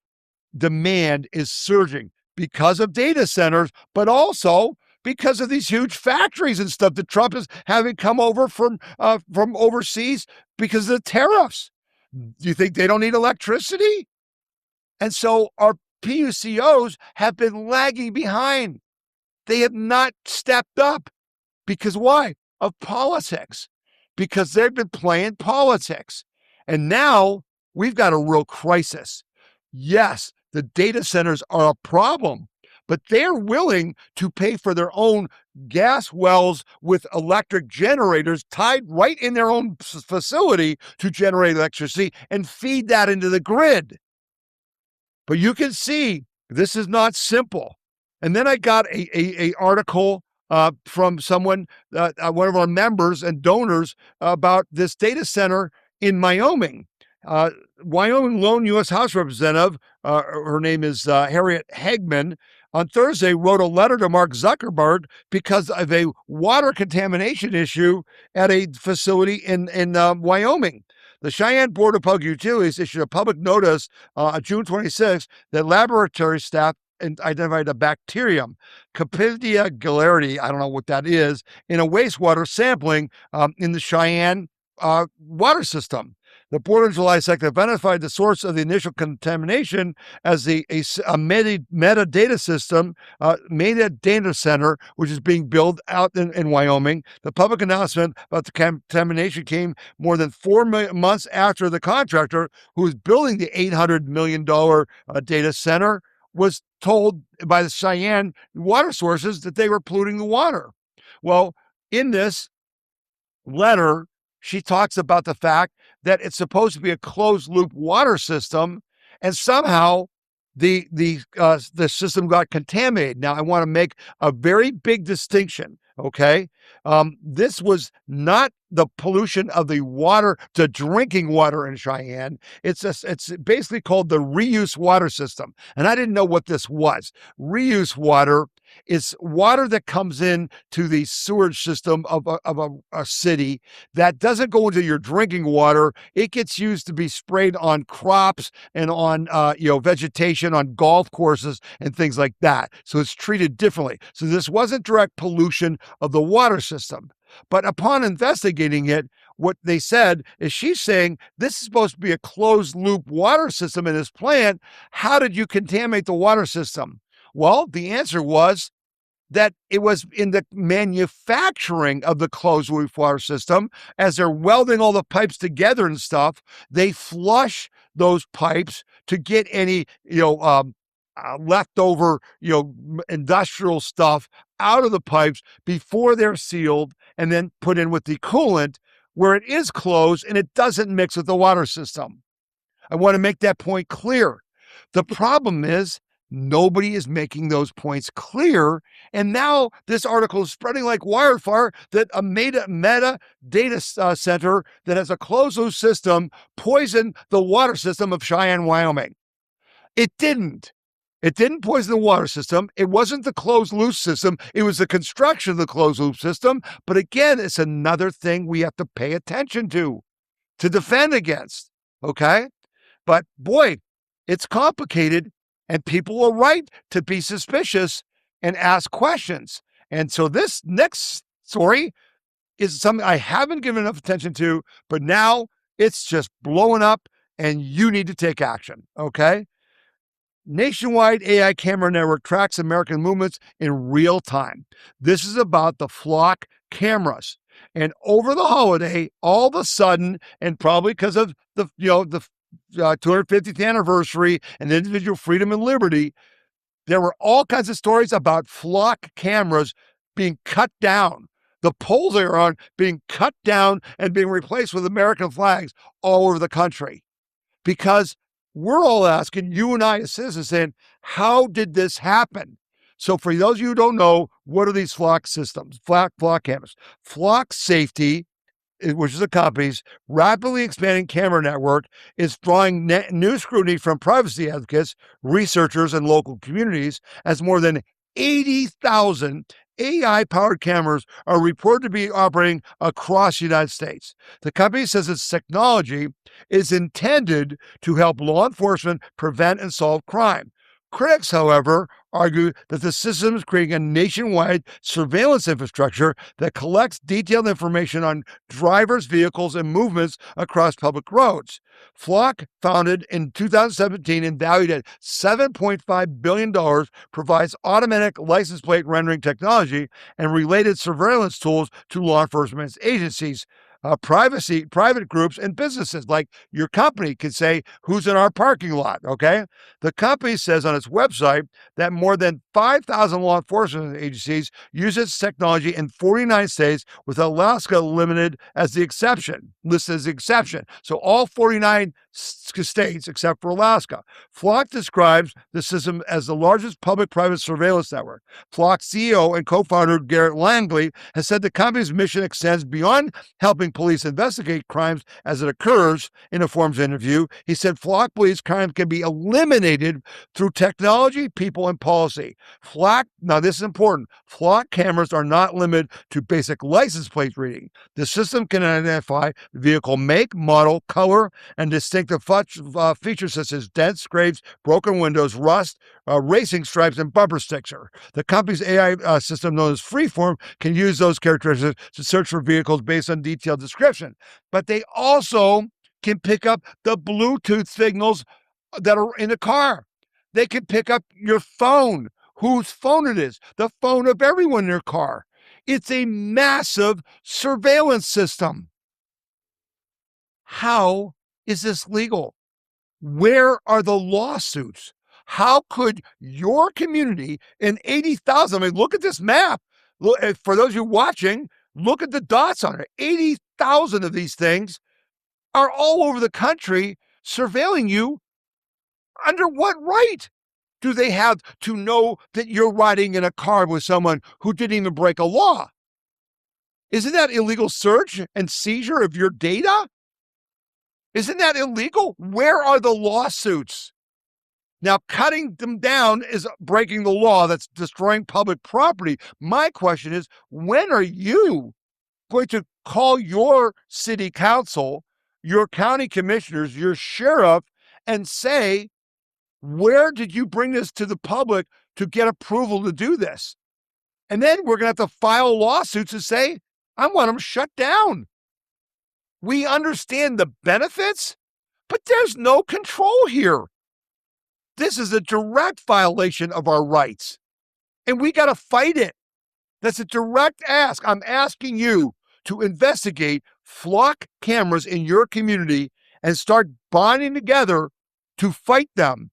Speaker 1: demand is surging because of data centers, but also because of these huge factories and stuff that Trump is having come over from overseas because of the tariffs. Do you think they don't need electricity? And so our PUCOs have been lagging behind. They have not stepped up. Because why? Of politics. Because they've been playing politics. And now we've got a real crisis. Yes, the data centers are a problem, but they're willing to pay for their own gas wells with electric generators tied right in their own facility to generate electricity and feed that into the grid. But you can see this is not simple. And then I got a article from someone, one of our members and donors, about this data center in Wyoming. Wyoming lone U.S. House Representative, her name is Harriet Hagman, on Thursday wrote a letter to Mark Zuckerberg because of a water contamination issue at a facility in Wyoming. The Cheyenne Board of Public Utilities issued a public notice on June 26 that laboratory staff identified a bacterium, Coppidia gaillardi, I don't know what that is, in a wastewater sampling in the Cheyenne water system. The board on July 2nd identified the source of the initial contamination as a metadata system, metadata center, which is being built out in Wyoming. The public announcement about the contamination came more than 4 months after the contractor, who was building the $800 million data center, was told by the Cheyenne water sources that they were polluting the water. Well, in this letter, she talks about the fact that it's supposed to be a closed loop water system, and somehow the system got contaminated. Now, I want to make a very big distinction. Okay, this was not the pollution of the water to drinking water in Cheyenne. It's basically called the reuse water system, and I didn't know what this was. Reuse water is water that comes in to the sewage system of a city that doesn't go into your drinking water. It gets used to be sprayed on crops and on vegetation, on golf courses and things like that. So it's treated differently. So this wasn't direct pollution of the water system. But upon investigating it, what they said is she's saying this is supposed to be a closed loop water system in this plant. How did you contaminate the water system? Well, the answer was that it was in the manufacturing of the closed loop water system. As they're welding all the pipes together and stuff, they flush those pipes to get any leftover industrial stuff out of the pipes before they're sealed and then put in with the coolant, where it is closed and it doesn't mix with the water system. I want to make that point clear. The problem is nobody is making those points clear. And now this article is spreading like wildfire that a meta data center that has a closed loop system poisoned the water system of Cheyenne, Wyoming. It didn't. It didn't poison the water system. It wasn't the closed loop system. It was the construction of the closed loop system. But again, it's another thing we have to pay attention to defend against. Okay? But boy, it's complicated, and people are right to be suspicious and ask questions. And so this next story is something I haven't given enough attention to, but now it's just blowing up and you need to take action. Okay? Nationwide AI camera network tracks American movements in real time. This is about the flock cameras. And over the holiday, all of a sudden, and probably because of the 250th anniversary and individual freedom and liberty, there were all kinds of stories about flock cameras being cut down. The poles they are on being cut down and being replaced with American flags all over the country. Because we're all asking, you and I as citizens, saying, how did this happen? So for those of you who don't know, what are these flock systems, flock cameras? Flock Safety, which is a company's rapidly expanding camera network, is drawing new scrutiny from privacy advocates, researchers, and local communities, as more than 80,000 AI-powered cameras are reported to be operating across the United States. The company says its technology is intended to help law enforcement prevent and solve crime. Critics, however, argue that the system is creating a nationwide surveillance infrastructure that collects detailed information on drivers, vehicles, and movements across public roads. Flock, founded in 2017 and valued at $7.5 billion, provides automatic license plate rendering technology and related surveillance tools to law enforcement agencies. Private groups and businesses like your company can say who's in our parking lot, okay? The company says on its website that more than 5,000 law enforcement agencies use its technology in 49 states, with Alaska limited as the exception, listed as the exception. So all 49 states except for Alaska. Flock describes the system as the largest public-private surveillance network. Flock's CEO and co-founder Garrett Langley has said the company's mission extends beyond helping police investigate crimes as it occurs. In a Forbes interview, he said Flock believes crime can be eliminated through technology, people, and policy. Flock, now this is important, Flock cameras are not limited to basic license plate reading. The system can identify vehicle make, model, color, and distinctive features such as dents, scrapes, broken windows, rust, racing stripes, and bumper stickers. The company's AI system, known as Freeform, can use those characteristics to search for vehicles based on detailed description. But they also can pick up the Bluetooth signals that are in the car. They can pick up your phone, whose phone it is, the phone of everyone in your car. It's a massive surveillance system. How is this legal? Where are the lawsuits? How could your community in 80,000, I mean, look at this map. Look, for those of you watching, look at the dots on it. 80,000 of these things are all over the country surveilling you. Under what right do they have to know that you're riding in a car with someone who didn't even break a law? Isn't that illegal search and seizure of your data? Isn't that illegal? Where are the lawsuits? Now, cutting them down is breaking the law. That's destroying public property. My question is, when are you going to call your city council, your county commissioners, your sheriff, and say, where did you bring this to the public to get approval to do this? And then we're going to have to file lawsuits and say, I want them shut down. We understand the benefits, but there's no control here. This is a direct violation of our rights, and we got to fight it. That's a direct ask. I'm asking you to investigate Flock cameras in your community and start bonding together to fight them,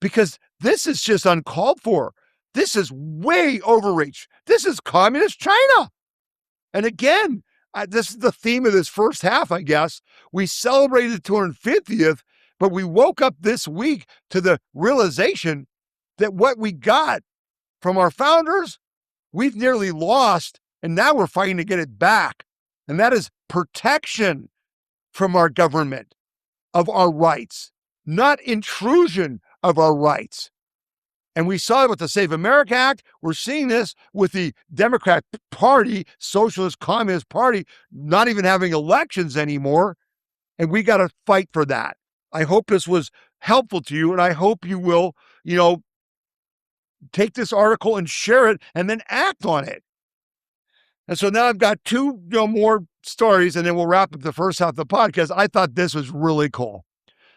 Speaker 1: because this is just uncalled for. This is way overreach. This is communist China. And again, this is the theme of this first half, I guess. We celebrated the 250th, but we woke up this week to the realization that what we got from our founders, we've nearly lost, and now we're fighting to get it back. And that is protection from our government of our rights, not intrusion of our rights. And we saw it with the Save America Act. We're seeing this with the Democrat Party, Socialist Communist Party, not even having elections anymore. And we got to fight for that. I hope this was helpful to you, and I hope you will, take this article and share it and then act on it. And so now I've got two more stories, and then we'll wrap up the first half of the podcast. I thought this was really cool.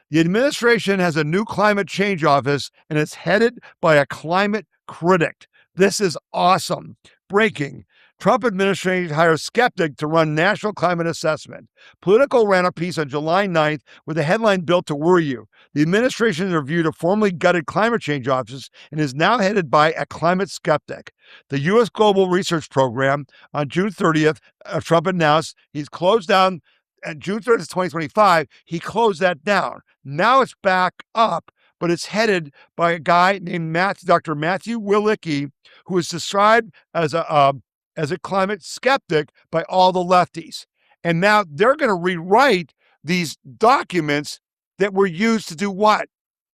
Speaker 1: The administration has a new climate change office, and it's headed by a climate critic. This is awesome. Breaking. Trump administration hires Skeptic to run national climate assessment. Politico ran a piece on July 9th with a headline built to worry you. The administration has reviewed a formerly gutted climate change office and is now headed by a climate skeptic. The U.S. Global Research Program on June 30th, Trump announced he's closed down at June 30th, 2025. He closed that down. Now it's back up, but it's headed by a guy named Dr. Matthew Willicke, who is described as a climate skeptic by all the lefties. And now they're going to rewrite these documents that were used to do what?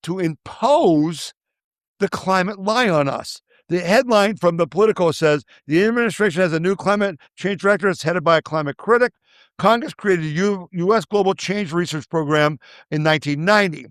Speaker 1: To impose the climate lie on us. The headline from the Politico says, the administration has a new climate change director. It's headed by a climate critic. Congress created a U.S. Global Change Research Program in 1990.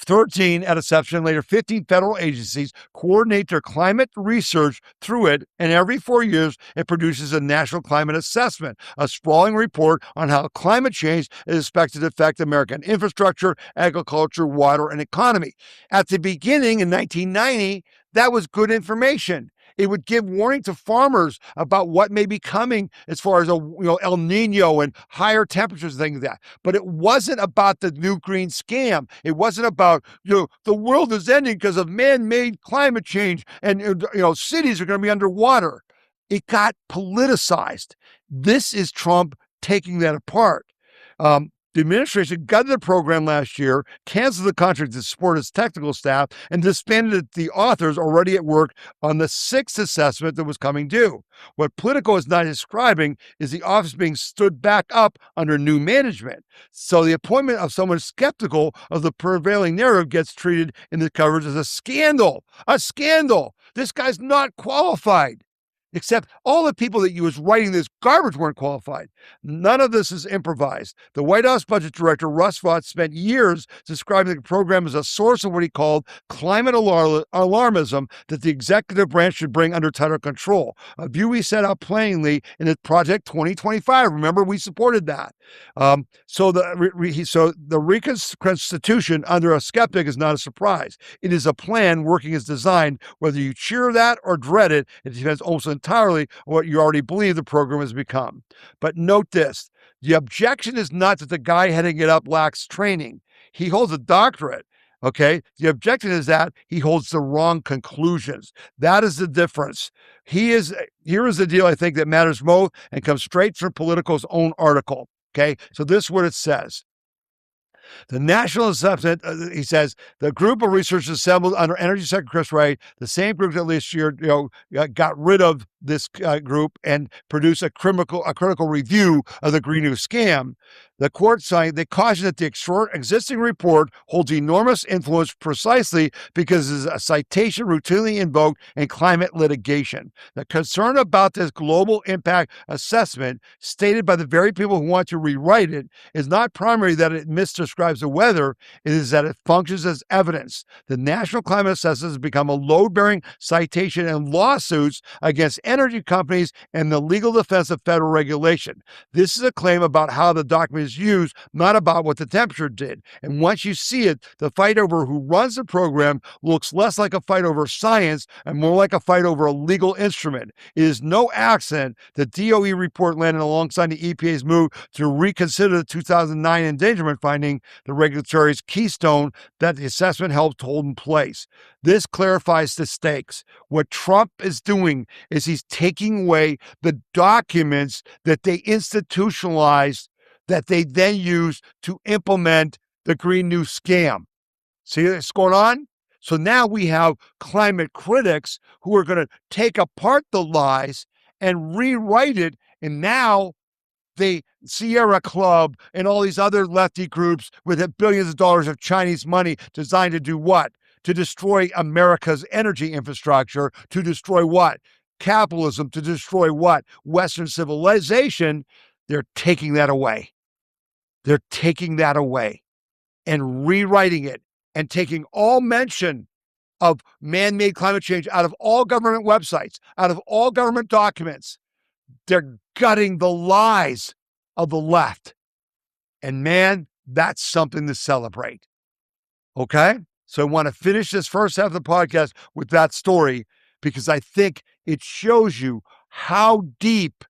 Speaker 1: 13 at inception, later 15 federal agencies coordinate their climate research through it, and every 4 years it produces a national climate assessment, a sprawling report on how climate change is expected to affect American infrastructure, agriculture, water, and economy. At the beginning in 1990, that was good information. It would give warning to farmers about what may be coming as far as El Nino and higher temperatures and things like that. But it wasn't about the new green scam. It wasn't about the world is ending because of man-made climate change and cities are going to be underwater. It got politicized. This is Trump taking that apart. The administration gutted the program last year, canceled the contract to support its technical staff, and disbanded the authors already at work on the 6th assessment that was coming due. What Politico is not describing is the office being stood back up under new management. So the appointment of someone skeptical of the prevailing narrative gets treated in the coverage as a scandal. A scandal. This guy's not qualified. Except all the people that he was writing this garbage weren't qualified. None of this is improvised. The White House budget director, Russ Vought, spent years describing the program as a source of what he called climate alarmism that the executive branch should bring under tighter control, a view he set out plainly in his Project 2025. Remember, we supported that. So the reconstitution under a skeptic is not a surprise. It is a plan working as designed. Whether you cheer that or dread it, it depends almost entirely on what you already believe the program has become. But note this, the objection is not that the guy heading it up lacks training. He holds a doctorate, okay? The objection is that he holds the wrong conclusions. That is the difference. Here is the deal I think that matters most and comes straight from Politico's own article, okay? So this is what it says. The national assessment, he says, the group of researchers assembled under Energy Secretary Chris Wright, the same group that last year got rid of this group and produced a critical review of the Green New scam. The court signed, they cautioned that the existing report holds enormous influence precisely because it is a citation routinely invoked in climate litigation. The concern about this global impact assessment, stated by the very people who want to rewrite it, is not primarily that it misdescribes the weather, it is that it functions as evidence. The National Climate Assessment has become a load-bearing citation in lawsuits against energy companies and the legal defense of federal regulation. This is a claim about how the document is used, not about what the temperature did. And once you see it, the fight over who runs the program looks less like a fight over science and more like a fight over a legal instrument. It is no accident the DOE report landed alongside the EPA's move to reconsider the 2009 endangerment finding, the regulatory's keystone that the assessment helped hold in place. This clarifies the stakes. What Trump is doing is he's taking away the documents that they institutionalized that they then use to implement the Green New scam. See what's going on? So now we have climate critics who are going to take apart the lies and rewrite it. And now the Sierra Club and all these other lefty groups with billions of dollars of Chinese money designed to do what? To destroy America's energy infrastructure, to destroy what? Capitalism, to destroy what? Western civilization. They're taking that away. They're taking that away and rewriting it and taking all mention of man-made climate change out of all government websites, out of all government documents. They're gutting the lies of the left. And man, that's something to celebrate. Okay? So I want to finish this first half of the podcast with that story because I think it shows you how deep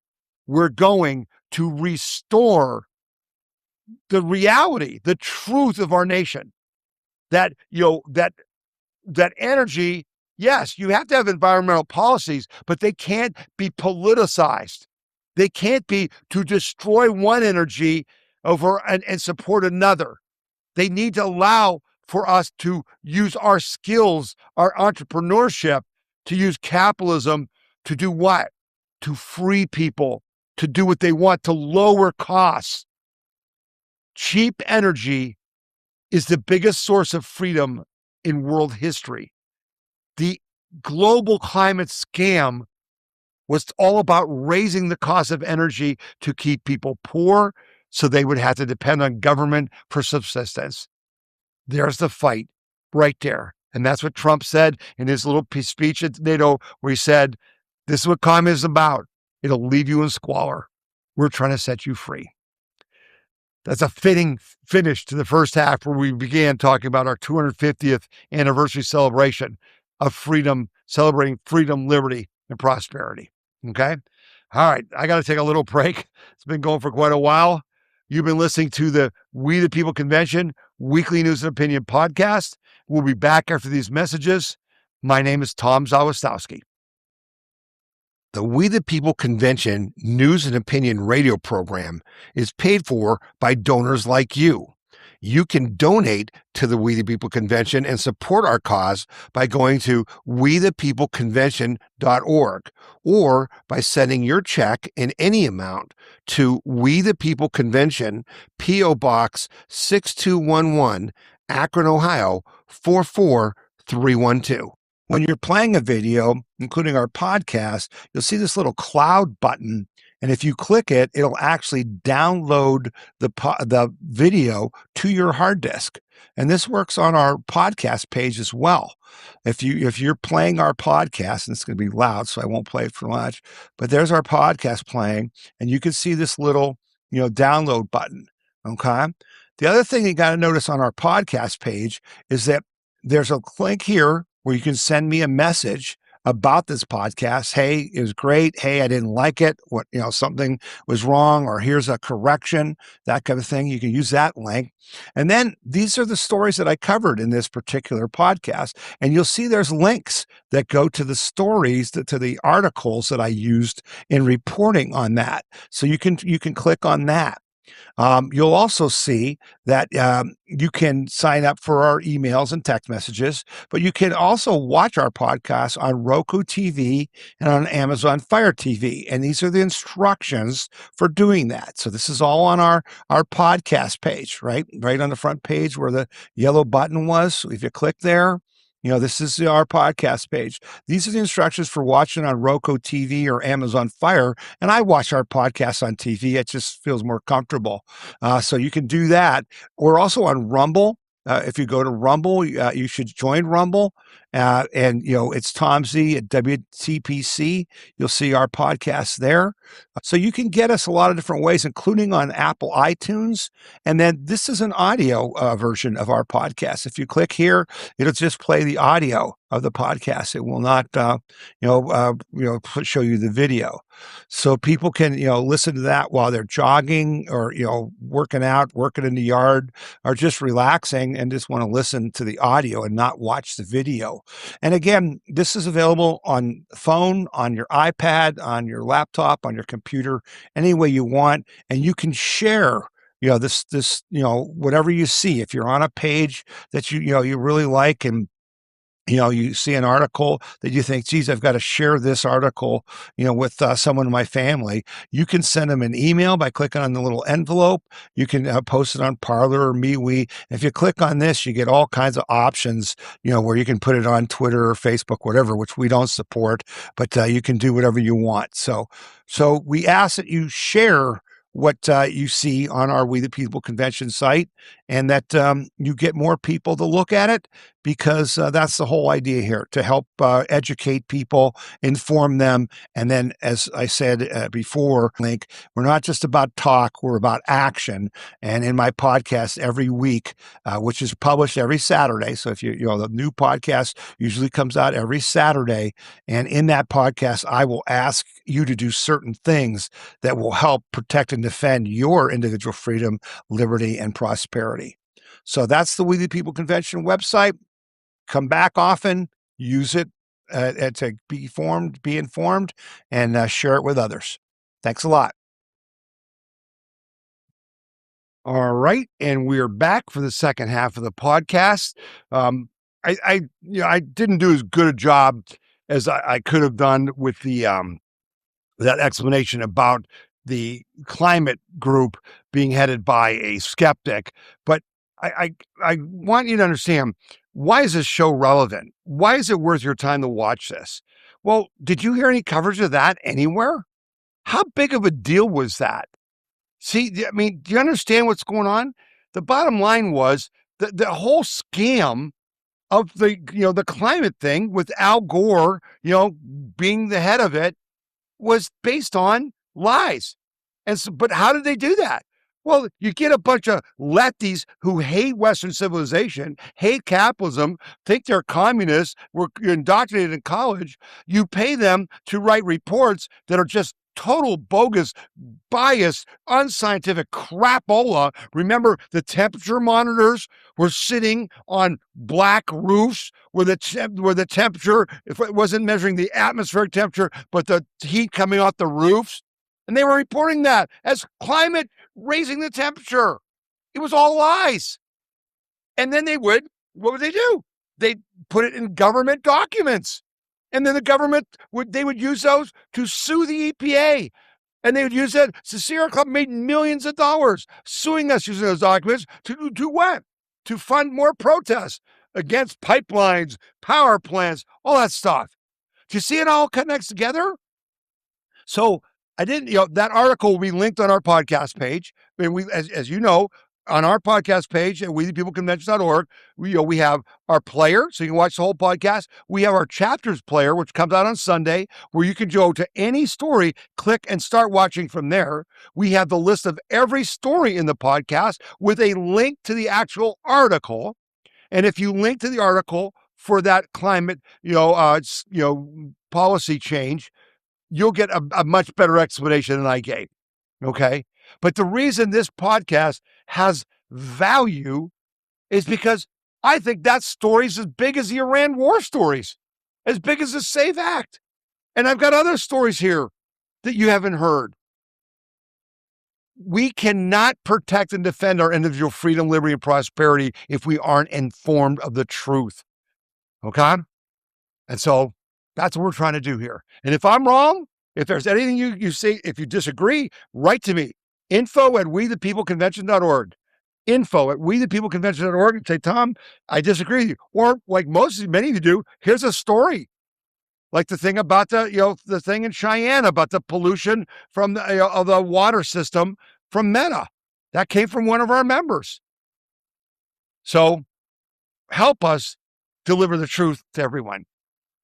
Speaker 1: we're going to restore the reality, the truth of our nation. That, that energy, yes, you have to have environmental policies, but they can't be politicized. They can't be to destroy one energy over and support another. They need to allow for us to use our skills, our entrepreneurship, to use capitalism to do what? To free people, to do what they want, to lower costs. Cheap energy is the biggest source of freedom in world history. The global climate scam was all about raising the cost of energy to keep people poor so they would have to depend on government for subsistence. There's the fight. right there. And that's what Trump said in his little speech at NATO, where he said, this is what communism is about. It'll leave you in squalor. We're trying to set you free. That's a fitting finish to the first half, where we began talking about our 250th anniversary celebration of freedom, celebrating freedom, liberty, and prosperity. Okay? All right, I got to take a little break. It's been going for quite a while. You've been listening to the We the People Convention Weekly News and Opinion podcast. We'll be back after these messages. My name is Tom Zawistowski. The We the People Convention News and Opinion radio program is paid for by donors like you. You can donate to the We the People Convention and support our cause by going to wethepeopleconvention.org or by sending your check in any amount to We the People Convention, P.O. Box 6211, Akron, Ohio 44312. When you're playing a video, including our podcast, you'll see this little cloud button. And if you click it, it'll actually download the video to your hard disk. And this works on our podcast page as well. If you're playing our podcast, and it's going to be loud, so I won't play it for much, but there's our podcast playing, and you can see this little, download button. Okay. The other thing you got to notice on our podcast page is that there's a link here where you can send me a message about this podcast. Hey, it was great. Hey, I didn't like it. What, something was wrong, or here's a correction, that kind of thing. You can use that link. And then these are the stories that I covered in this particular podcast. And you'll see there's links that go to the stories, to the articles that I used in reporting on that. So you can click on that. You'll also see that you can sign up for our emails and text messages, but you can also watch our podcast on Roku TV and on Amazon Fire TV. And these are the instructions for doing that. So this is all on our podcast page, right on the front page where the yellow button was. So if you click there, this is our podcast page. These are the instructions for watching on Roku TV or Amazon Fire. And I watch our podcast on TV. It just feels more comfortable. So you can do that. We're also on Rumble. If you go to Rumble, you should join Rumble. And, it's Tom Z at WTPC. You'll see our podcast there. So you can get us a lot of different ways, including on Apple iTunes. And then this is an audio version of our podcast. If you click here, it'll just play the audio of the podcast. It will not, show you the video. So people can, listen to that while they're jogging or, working out, working in the yard, or just relaxing and just want to listen to the audio and not watch the video. And again, this is available on phone, on your iPad, on your laptop, on your computer, any way you want. And you can share this, whatever you see. If you're on a page that you really like, and you see an article that you think, geez, I've got to share this article, with someone in my family. You can send them an email by clicking on the little envelope. You can post it on Parler or MeWe. If you click on this, you get all kinds of options, where you can put it on Twitter or Facebook, whatever, which we don't support, but you can do whatever you want. So we ask that you share what you see on our We the People Convention site, and that you get more people to look at it, because that's the whole idea here, to help educate people, inform them. And then, as I said before, Link, we're not just about talk, we're about action. And in my podcast every week, which is published every Saturday. So if the new podcast usually comes out every Saturday. And in that podcast, I will ask you to do certain things that will help protect and defend your individual freedom, liberty, and prosperity. So that's the We the People Convention website. Come back often, use it to be informed, and share it with others. Thanks a lot. All right, and we're back for the second half of the podcast. I didn't do as good a job as I could have done with the that explanation about the climate group being headed by a skeptic, but I want you to understand, why is this show relevant? Why is it worth your time to watch this? Well, did you hear any coverage of that anywhere? How big of a deal was that? See, I mean, do you understand what's going on? The bottom line was the whole scam of the, the climate thing with Al Gore, being the head of it, was based on lies. And so, but how did they do that? Well, you get a bunch of lefties who hate Western civilization, hate capitalism, think they're communists, were indoctrinated in college. You pay them to write reports that are just total bogus, biased, unscientific crapola. Remember, the temperature monitors were sitting on black roofs where the temperature, if it wasn't measuring the atmospheric temperature, but the heat coming off the roofs. And they were reporting that as climate raising the temperature. It was all lies. And then what would they do? They'd put it in government documents. And then the government would use those to sue the EPA. And they would use that. The Sierra Club made millions of dollars suing us using those documents to do what? To fund more protests against pipelines, power plants, all that stuff. Do you see it all connects together? So I didn't, that article will be linked on our podcast page. I mean, as you know, on our podcast page at WeThePeopleConvention.org, we have our player, so you can watch the whole podcast. We have our chapters player, which comes out on Sunday, where you can go to any story, click, and start watching from there. We have the list of every story in the podcast with a link to the actual article. And if you link to the article for that climate, policy change, you'll get a much better explanation than I gave. Okay. But the reason this podcast has value is because I think that story's as big as the Iran war stories, as big as the SAFE Act. And I've got other stories here that you haven't heard. We cannot protect and defend our individual freedom, liberty, and prosperity if we aren't informed of the truth. Okay? And so that's what we're trying to do here. And if I'm wrong, if there's anything you say, if you disagree, write to me. info@wethepeopleconvention.org. info@wethepeopleconvention.org and say, Tom, I disagree with you. Or like many of you do, here's a story. Like the thing about the thing in Cheyenne about the pollution from of the water system from Meta. That came from one of our members. So help us deliver the truth to everyone.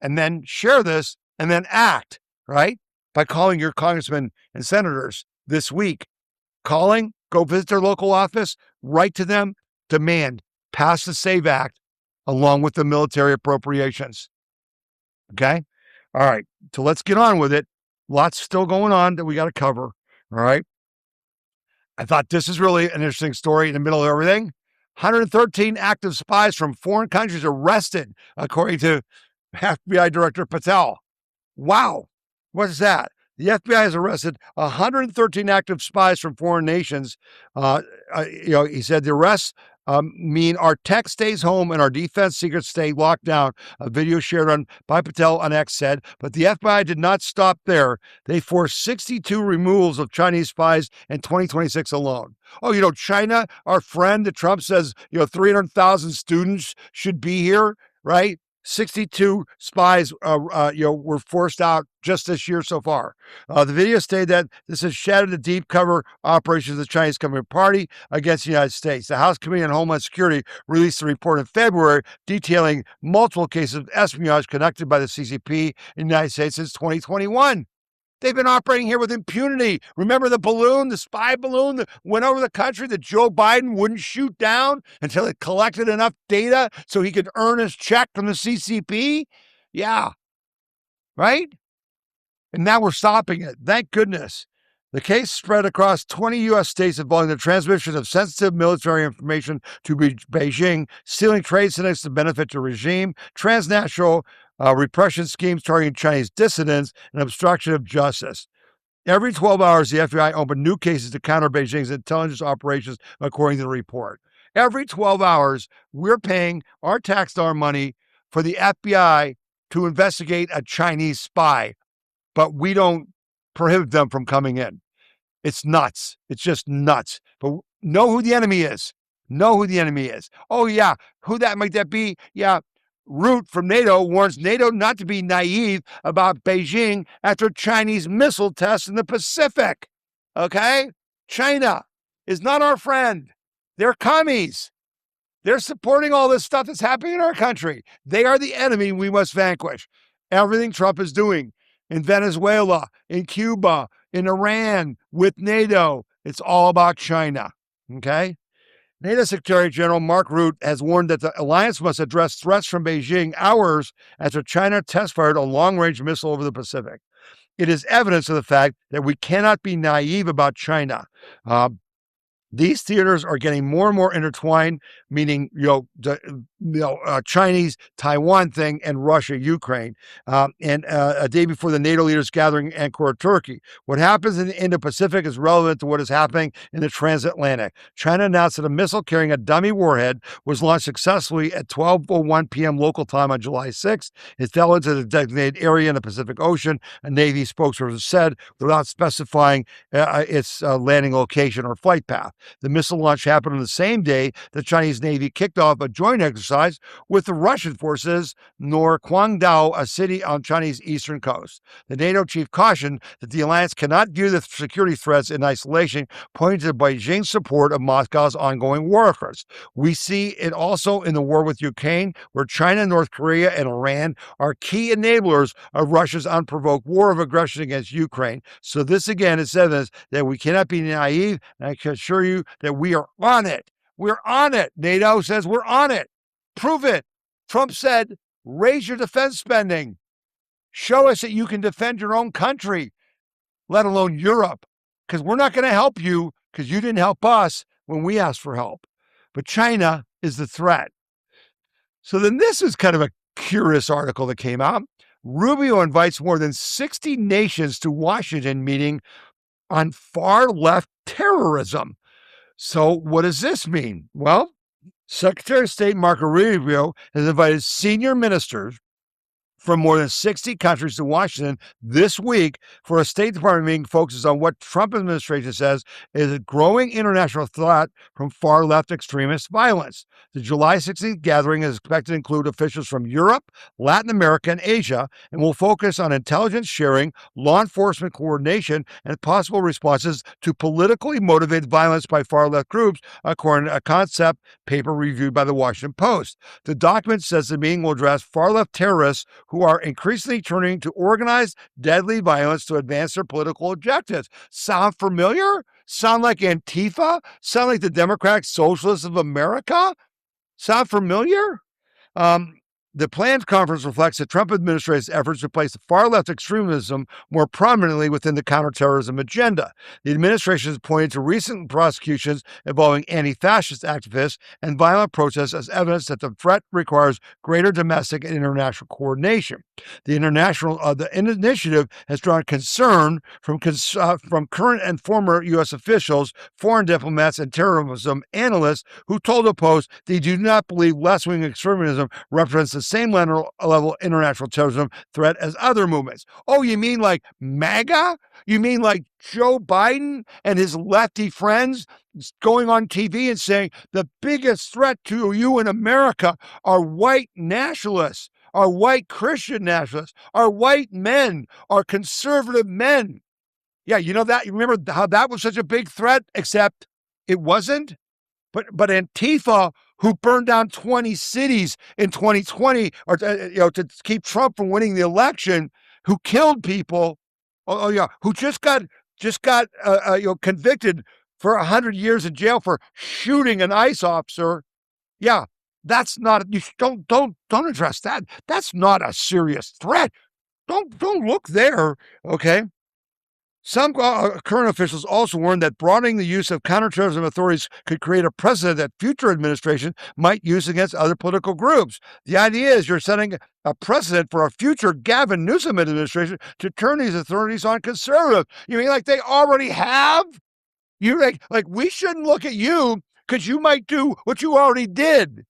Speaker 1: And then share this and then act, right? By calling your congressmen and senators this week. Calling, go visit their local office, write to them, demand, pass the SAVE Act along with the military appropriations. Okay? All right. So let's get on with it. Lots still going on that we got to cover. All right. I thought this is really an interesting story in the middle of everything. 113 active spies from foreign countries arrested, according to FBI Director Patel. Wow. What is that? The FBI has arrested 113 active spies from foreign nations. He said the arrests mean our tech stays home and our defense secrets stay locked down. A video shared by Patel on X said, but the FBI did not stop there. They forced 62 removals of Chinese spies in 2026 alone. Oh, China, our friend that Trump says, 300,000 students should be here, right? 62 spies, were forced out just this year so far. The video stated that this has shattered the deep cover operations of the Chinese Communist Party against the United States. The House Committee on Homeland Security released a report in February detailing multiple cases of espionage conducted by the CCP in the United States since 2021. They've been operating here with impunity. Remember the spy balloon that went over the country that Joe Biden wouldn't shoot down until it collected enough data so he could earn his check from the CCP? Yeah. Right? And now we're stopping it. Thank goodness. The case spread across 20 U.S. states involving the transmission of sensitive military information to Beijing, stealing trade secrets to benefit the regime, transnational repression schemes targeting Chinese dissidents, and obstruction of justice. Every 12 hours, the FBI opened new cases to counter Beijing's intelligence operations, according to the report. Every 12 hours, we're paying our tax dollar money for the FBI to investigate a Chinese spy, but we don't prohibit them from coming in. It's nuts. It's just nuts. But know who the enemy is. Know who the enemy is. Oh, yeah. Who might that be? Yeah. Root from NATO warns NATO not to be naive about Beijing after Chinese missile tests in the Pacific. Okay? China is not our friend. They're commies. They're supporting all this stuff that's happening in our country. They are the enemy we must vanquish. Everything Trump is doing in Venezuela, in Cuba, in Iran, with NATO, it's all about China. Okay? NATO Secretary General Mark Rutte has warned that the alliance must address threats from Beijing hours after China test-fired a long-range missile over the Pacific. It is evidence of the fact that we cannot be naive about China. These theaters are getting more and more intertwined, meaning Chinese Taiwan thing and Russia Ukraine, and a day before the NATO leaders gathering in Ankara, Turkey. What happens in the Indo-Pacific is relevant to what is happening in the transatlantic. China announced that a missile carrying a dummy warhead was launched successfully at 12:01 p.m. local time on July 6th. It fell into the designated area in the Pacific Ocean, a Navy spokesperson said, without specifying its landing location or flight path. The missile launch happened on the same day the Chinese Navy kicked off a joint exercise with the Russian forces near Guangdao, a city on Chinese eastern coast. The NATO chief cautioned that the alliance cannot view the security threats in isolation, pointing to Beijing's support of Moscow's ongoing war efforts. We see it also in the war with Ukraine, where China, North Korea, and Iran are key enablers of Russia's unprovoked war of aggression against Ukraine. So this again is evidence that we cannot be naive, and I can assure you that we are on it. We're on it. NATO says we're on it. Prove it. Trump said, raise your defense spending. Show us that you can defend your own country, let alone Europe, because we're not going to help you because you didn't help us when we asked for help. But China is the threat. So then this is kind of a curious article that came out. Rubio invites more than 60 nations to Washington meeting on far-left terrorism. So what does this mean? Well, Secretary of State Marco Rubio has invited senior ministers from more than 60 countries to Washington this week for a State Department meeting focuses on what Trump administration says is a growing international threat from far-left extremist violence. The July 16th gathering is expected to include officials from Europe, Latin America, and Asia, and will focus on intelligence sharing, law enforcement coordination, and possible responses to politically motivated violence by far-left groups, according to a concept paper reviewed by the Washington Post. The document says the meeting will address far-left terrorists who are increasingly turning to organized, deadly violence to advance their political objectives. Sound familiar? Sound like Antifa? Sound like the Democratic Socialists of America? Sound familiar? The planned conference reflects the Trump administration's efforts to place far-left extremism more prominently within the counterterrorism agenda. The administration has pointed to recent prosecutions involving anti-fascist activists and violent protests as evidence that the threat requires greater domestic and international coordination. The initiative has drawn concern from current and former U.S. officials, foreign diplomats, and terrorism analysts who told the Post they do not believe left-wing extremism represents the same level of international terrorism threat as other movements. Oh, you mean like MAGA? You mean like Joe Biden and his lefty friends going on TV and saying the biggest threat to you in America are white nationalists, are white Christian nationalists, are white men, are conservative men? Yeah, you know that? You remember how that was such a big threat, except it wasn't? But Antifa, who burned down 20 cities in 2020, or to keep Trump from winning the election, who killed people, who just got convicted for 100 years in jail for shooting an ICE officer. Yeah, that's not. You don't address that. That's not a serious threat. Don't look there. Okay. Some current officials also warned that broadening the use of counterterrorism authorities could create a precedent that future administration might use against other political groups. The idea is you're setting a precedent for a future Gavin Newsom administration to turn these authorities on conservative. You mean like they already have? You like we shouldn't look at you because you might do what you already did.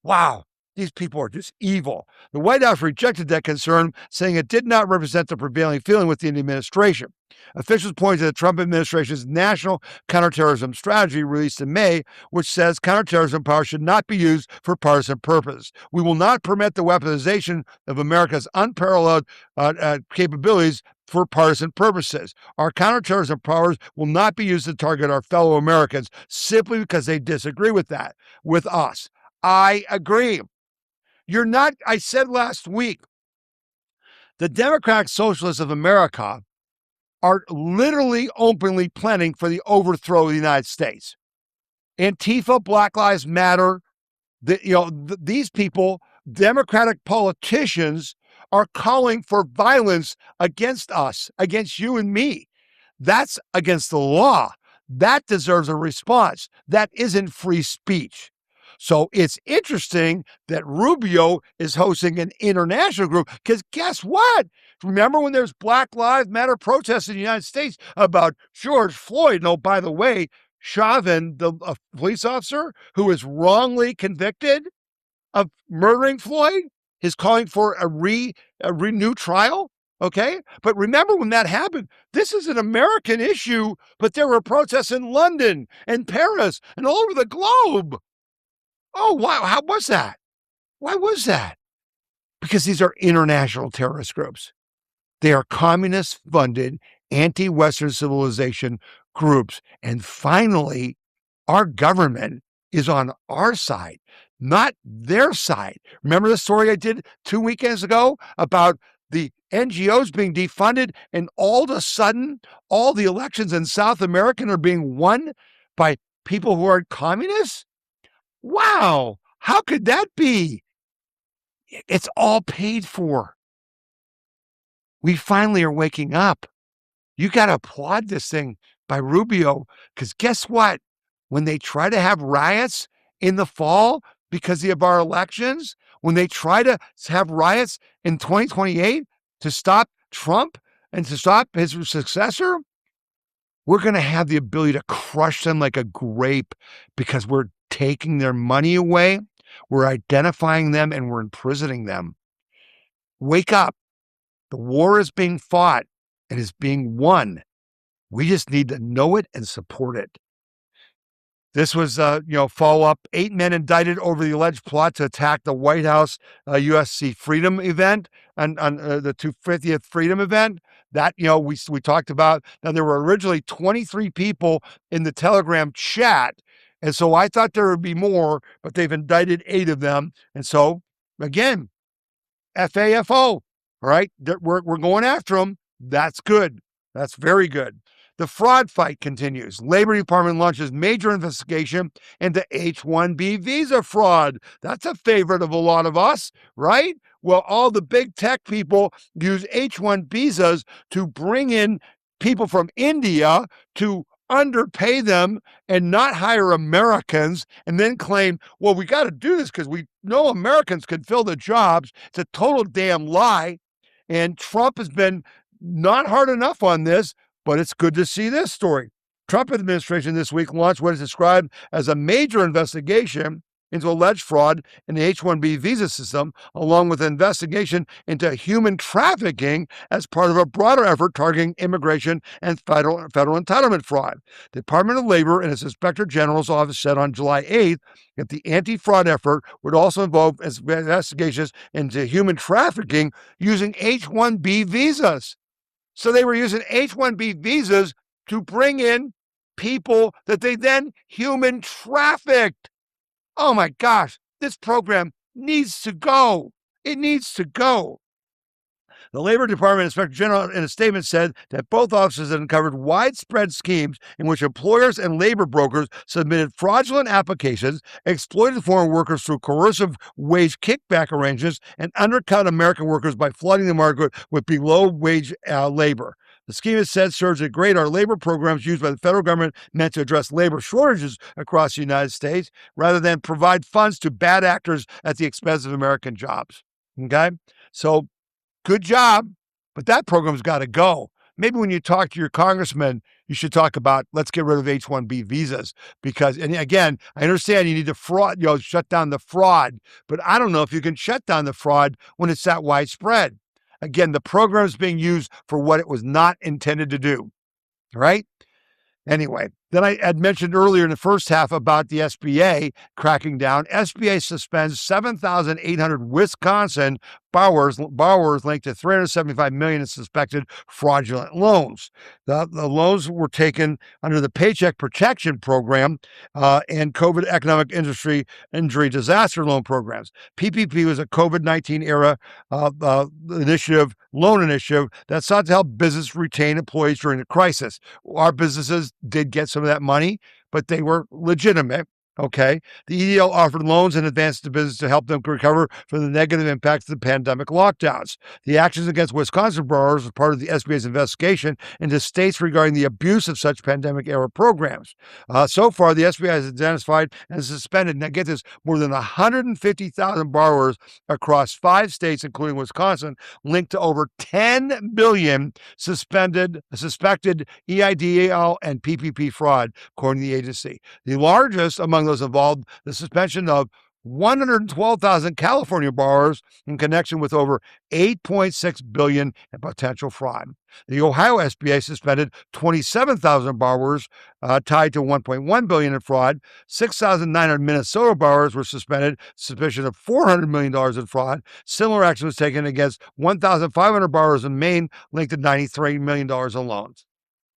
Speaker 1: Wow. These people are just evil. The White House rejected that concern, saying it did not represent the prevailing feeling within the administration. Officials pointed to the Trump administration's National Counterterrorism Strategy released in May, which says counterterrorism power should not be used for partisan purposes. We will not permit the weaponization of America's unparalleled capabilities for partisan purposes. Our counterterrorism powers will not be used to target our fellow Americans simply because they disagree with us. I agree. You're not, I said last week, the Democratic Socialists of America are literally openly planning for the overthrow of the United States. Antifa, Black Lives Matter, these people, Democratic politicians, are calling for violence against us, against you and me. That's against the law. That deserves a response. That isn't free speech. So it's interesting that Rubio is hosting an international group because guess what? Remember when there's Black Lives Matter protests in the United States about George Floyd? No, by the way, Chauvin, the police officer who was wrongly convicted of murdering Floyd, is calling for a renewed trial. Okay. But remember when that happened, this is an American issue, but there were protests in London and Paris and all over the globe. Oh, wow. How was that? Why was that? Because these are international terrorist groups. They are communist funded, anti-Western civilization groups. And finally, our government is on our side, not their side. Remember the story I did 2 weekends ago about the NGOs being defunded, and all of a sudden, all the elections in South America are being won by people who are communists? Wow, how could that be? It's all paid for. We finally are waking up. You got to applaud this thing by Rubio, because guess what? When they try to have riots in the fall because of our elections, when they try to have riots in 2028 to stop Trump and to stop his successor, we're going to have the ability to crush them like a grape because we're taking their money away, we're identifying them, and we're imprisoning them. Wake up. The war is being fought and is being won. We just need to know it and support it. This was, follow-up. 8 men indicted over the alleged plot to attack the White House USC Freedom event and the 250th Freedom event. That, we talked about. Now, there were originally 23 people in the Telegram chat, and so I thought there would be more, but they've indicted 8 of them. And so, again, FAFO, all right? We're going after them. That's good. That's very good. The fraud fight continues. Labor Department launches major investigation into H-1B visa fraud. That's a favorite of a lot of us, right? Well, all the big tech people use H-1 visas to bring in people from India to underpay them and not hire Americans, and then claim, well, we got to do this because we know Americans can fill the jobs. It's a total damn lie. And Trump has been not hard enough on this, but it's good to see this story. Trump administration this week launched what is described as a major investigation into alleged fraud in the H-1B visa system, along with an investigation into human trafficking as part of a broader effort targeting immigration and federal entitlement fraud. The Department of Labor and its Inspector General's office said on July 8th that the anti-fraud effort would also involve investigations into human trafficking using H-1B visas. So they were using H-1B visas to bring in people that they then human trafficked. Oh my gosh, this program needs to go. It needs to go. The Labor Department Inspector General in a statement said that both offices had uncovered widespread schemes in which employers and labor brokers submitted fraudulent applications, exploited foreign workers through coercive wage kickback arrangements, and undercut American workers by flooding the market with below-wage labor. The scheme, it said, serves to grade our labor programs used by the federal government meant to address labor shortages across the United States rather than provide funds to bad actors at the expense of American jobs. Okay? So, good job, but that program's got to go. Maybe when you talk to your congressman, you should talk about let's get rid of H-1B visas because, and again, I understand you need to shut down the fraud, but I don't know if you can shut down the fraud when it's that widespread. Again, the program is being used for what it was not intended to do. All right? Anyway, Then I had mentioned earlier in the first half about the SBA cracking down. SBA suspends 7,800 Wisconsin borrowers linked to $375 million in suspected fraudulent loans. The loans were taken under the Paycheck Protection Program and COVID economic injury disaster loan programs. PPP was a COVID-19 era loan initiative that sought to help business retain employees during the crisis. Our businesses did get some of that money, but they were legitimate. Okay. The EDL offered loans in advance to business to help them recover from the negative impacts of the pandemic lockdowns. The actions against Wisconsin borrowers was part of the SBA's investigation into states regarding the abuse of such pandemic-era programs. So far, the SBA has identified and suspended, now get this, more than 150,000 borrowers across 5 states, including Wisconsin, linked to over $10 billion suspected EIDL and PPP fraud, according to the agency. The largest among those involved the suspension of 112,000 California borrowers in connection with over $8.6 billion in potential fraud. The Ohio SBA suspended 27,000 borrowers tied to $1.1 billion in fraud. 6,900 Minnesota borrowers were suspended, suspicion of $400 million in fraud. Similar action was taken against 1,500 borrowers in Maine linked to $93 million in loans.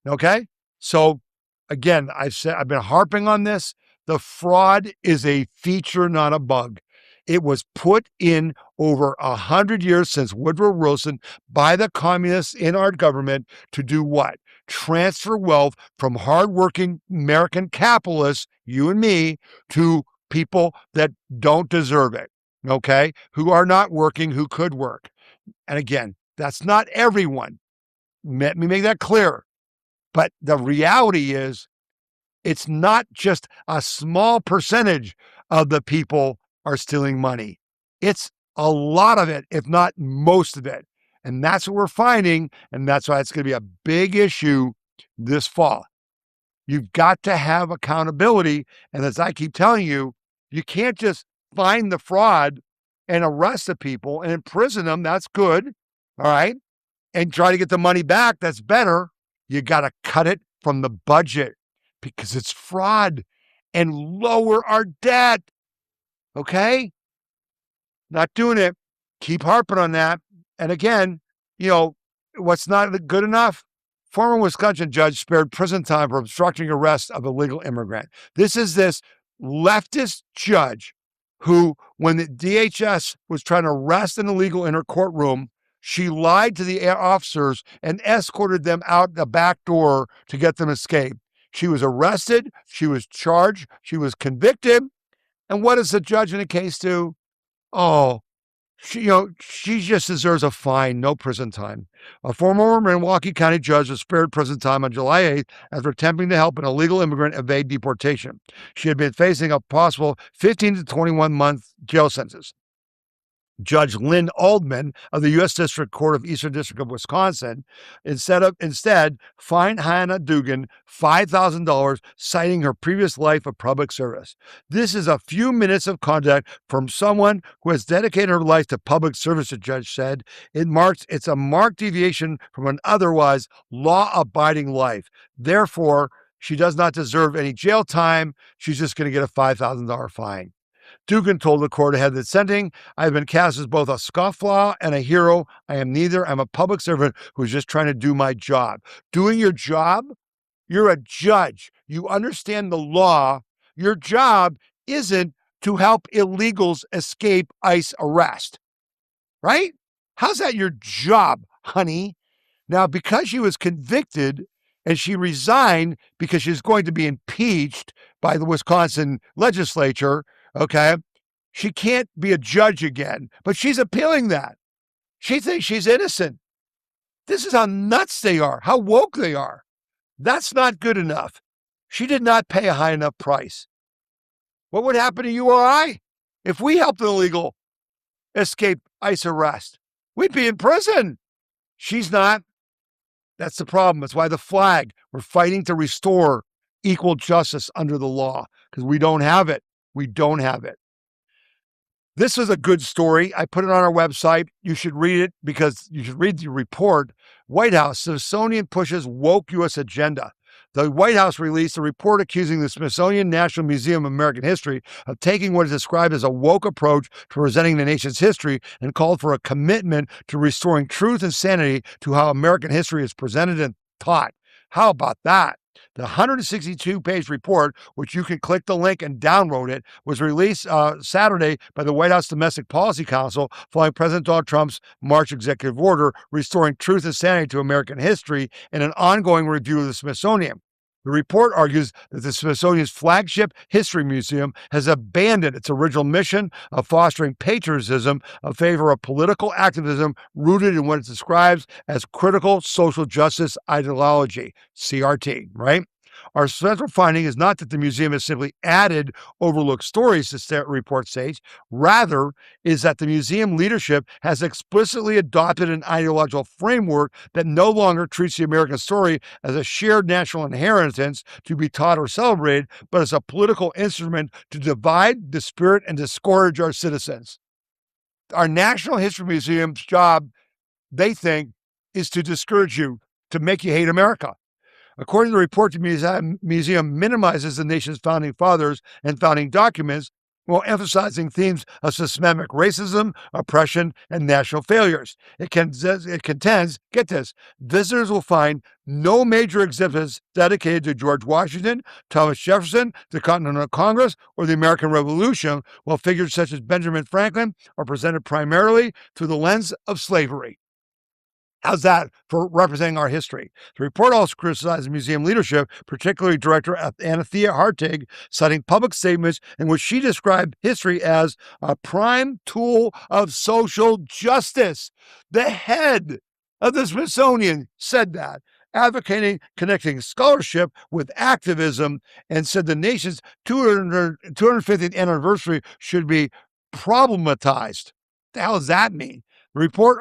Speaker 1: Okay? So, again, I've been harping on this. The fraud is a feature, not a bug. It was put in over 100 years since Woodrow Wilson by the communists in our government to do what? Transfer wealth from hardworking American capitalists, you and me, to people that don't deserve it, okay? Who are not working, who could work. And again, that's not everyone. Let me make that clear. But the reality is, it's not just a small percentage of the people are stealing money. It's a lot of it, if not most of it. And that's what we're finding. And that's why it's going to be a big issue this fall. You've got to have accountability. And as I keep telling you, you can't just find the fraud and arrest the people and imprison them. That's good. All right. And try to get the money back. That's better. You got to cut it from the budget, because it's fraud, and lower our debt. Okay? Not doing it. Keep harping on that. And again, what's not good enough? Former Wisconsin judge spared prison time for obstructing arrest of a illegal immigrant. This is this leftist judge who, when the DHS was trying to arrest an illegal in her courtroom, she lied to the officers and escorted them out the back door to get them escaped. She was arrested, she was charged, she was convicted. And what does the judge in the case do? Oh, she just deserves a fine, no prison time. A former Milwaukee County judge was spared prison time on July 8th after attempting to help an illegal immigrant evade deportation. She had been facing a possible 15 to 21-month jail sentence. Judge Lynn Aldman of the U.S. District Court of Eastern District of Wisconsin instead fined Hannah Dugan $5,000, citing her previous life of public service. This is a few minutes of conduct from someone who has dedicated her life to public service, the judge said. It's a marked deviation from an otherwise law-abiding life. Therefore, she does not deserve any jail time. She's just going to get a $5,000 fine. Dugan told the court ahead of the sentencing, I have been cast as both a scofflaw and a hero. I am neither. I'm a public servant who's just trying to do my job. Doing your job? You're a judge. You understand the law. Your job isn't to help illegals escape ICE arrest, right? How's that your job, honey? Now, because she was convicted and she resigned because she's going to be impeached by the Wisconsin legislature, okay, she can't be a judge again, but she's appealing that. She thinks she's innocent. This is how nuts they are, how woke they are. That's not good enough. She did not pay a high enough price. What would happen to you or I if we helped an illegal escape ICE arrest? We'd be in prison. She's not. That's the problem. That's why the flag, we're fighting to restore equal justice under the law, because we don't have it. We don't have it. This is a good story. I put it on our website. You should read it because you should read the report. White House, Smithsonian pushes woke U.S. agenda. the White House released a report accusing the Smithsonian National Museum of American History of taking what is described as a woke approach to presenting the nation's history and called for a commitment to restoring truth and sanity to how American history is presented and taught. How about that? The 162-page report, which you can click the link and download it, was released Saturday by the White House Domestic Policy Council following President Donald Trump's March executive order restoring truth and sanity to American history and an ongoing review of the Smithsonian. The report argues that the Smithsonian's flagship history museum has abandoned its original mission of fostering patriotism in favor of political activism rooted in what it describes as critical social justice ideology, CRT, right? Our central finding is not that the museum has simply added overlooked stories, the report states. Rather, is that the museum leadership has explicitly adopted an ideological framework that no longer treats the American story as a shared national inheritance to be taught or celebrated, but as a political instrument to divide, dispirit, and discourage our citizens. Our National History Museum's job, they think, is to discourage you, to make you hate America. According to the report, the museum minimizes the nation's founding fathers and founding documents while emphasizing themes of systemic racism, oppression, and national failures. It contends, get this, visitors will find no major exhibits dedicated to George Washington, Thomas Jefferson, the Continental Congress, or the American Revolution, while figures such as Benjamin Franklin are presented primarily through the lens of slavery. How's that for representing our history? The report also criticized museum leadership, particularly Director Anthea Hartig, citing public statements in which she described history as a prime tool of social justice. The head of the Smithsonian said that, advocating connecting scholarship with activism, and said the nation's 250th anniversary should be problematized. What the hell does that mean? The report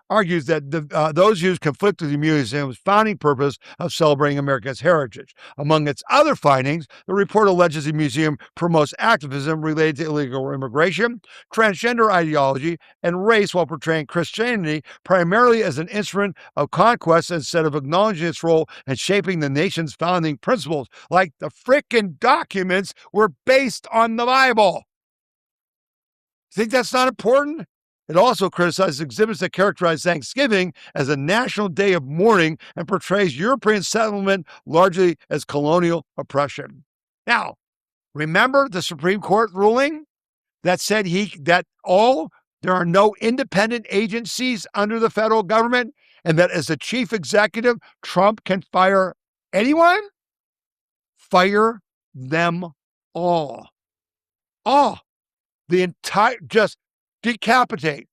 Speaker 1: argues that those views conflict with the museum's founding purpose of celebrating America's heritage. Among its other findings, the report alleges the museum promotes activism related to illegal immigration, transgender ideology, and race while portraying Christianity primarily as an instrument of conquest instead of acknowledging its role in shaping the nation's founding principles, like the frickin' documents were based on the Bible. Think that's not important? It also criticizes exhibits that characterize Thanksgiving as a national day of mourning and portrays European settlement largely as colonial oppression. Now, remember the Supreme Court ruling that said there are no independent agencies under the federal government, and that as the chief executive, Trump can fire anyone? Fire them all. All. Just decapitate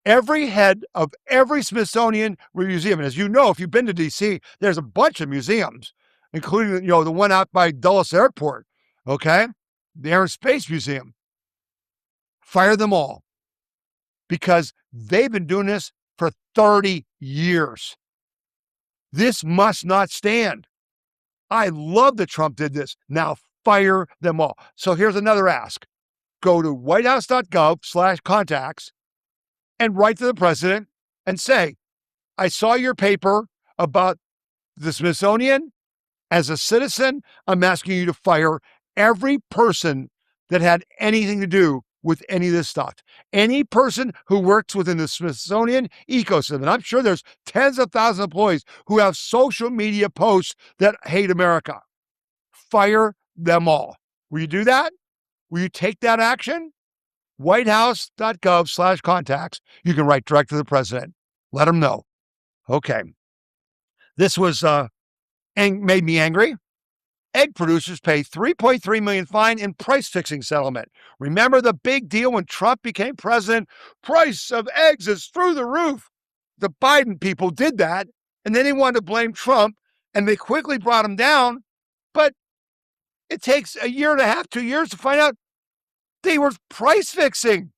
Speaker 1: every head of every Smithsonian museum. And as you know, if you've been to D.C., there's a bunch of museums, including, the one out by Dulles Airport, okay? The Air and Space Museum. Fire them all because they've been doing this for 30 years. This must not stand. I love that Trump did this. Now fire them all. So here's another ask. Go to whitehouse.gov/contacts and write to the president and say, I saw your paper about the Smithsonian. As a citizen, I'm asking you to fire every person that had anything to do with any of this stuff. Any person who works within the Smithsonian ecosystem, and I'm sure there's tens of thousands of employees who have social media posts that hate America. Fire them all. Will you do that? Will you take that action? whitehouse.gov/contacts. You can write direct to the president. Let him know. Okay. This was made me angry. Egg producers pay $3.3 million fine in price fixing settlement. Remember the big deal when Trump became president? Price of eggs is through the roof. The Biden people did that, and then they wanted to blame Trump, and they quickly brought him down. But it takes a year and a half, 2 years to find out they were price fixing.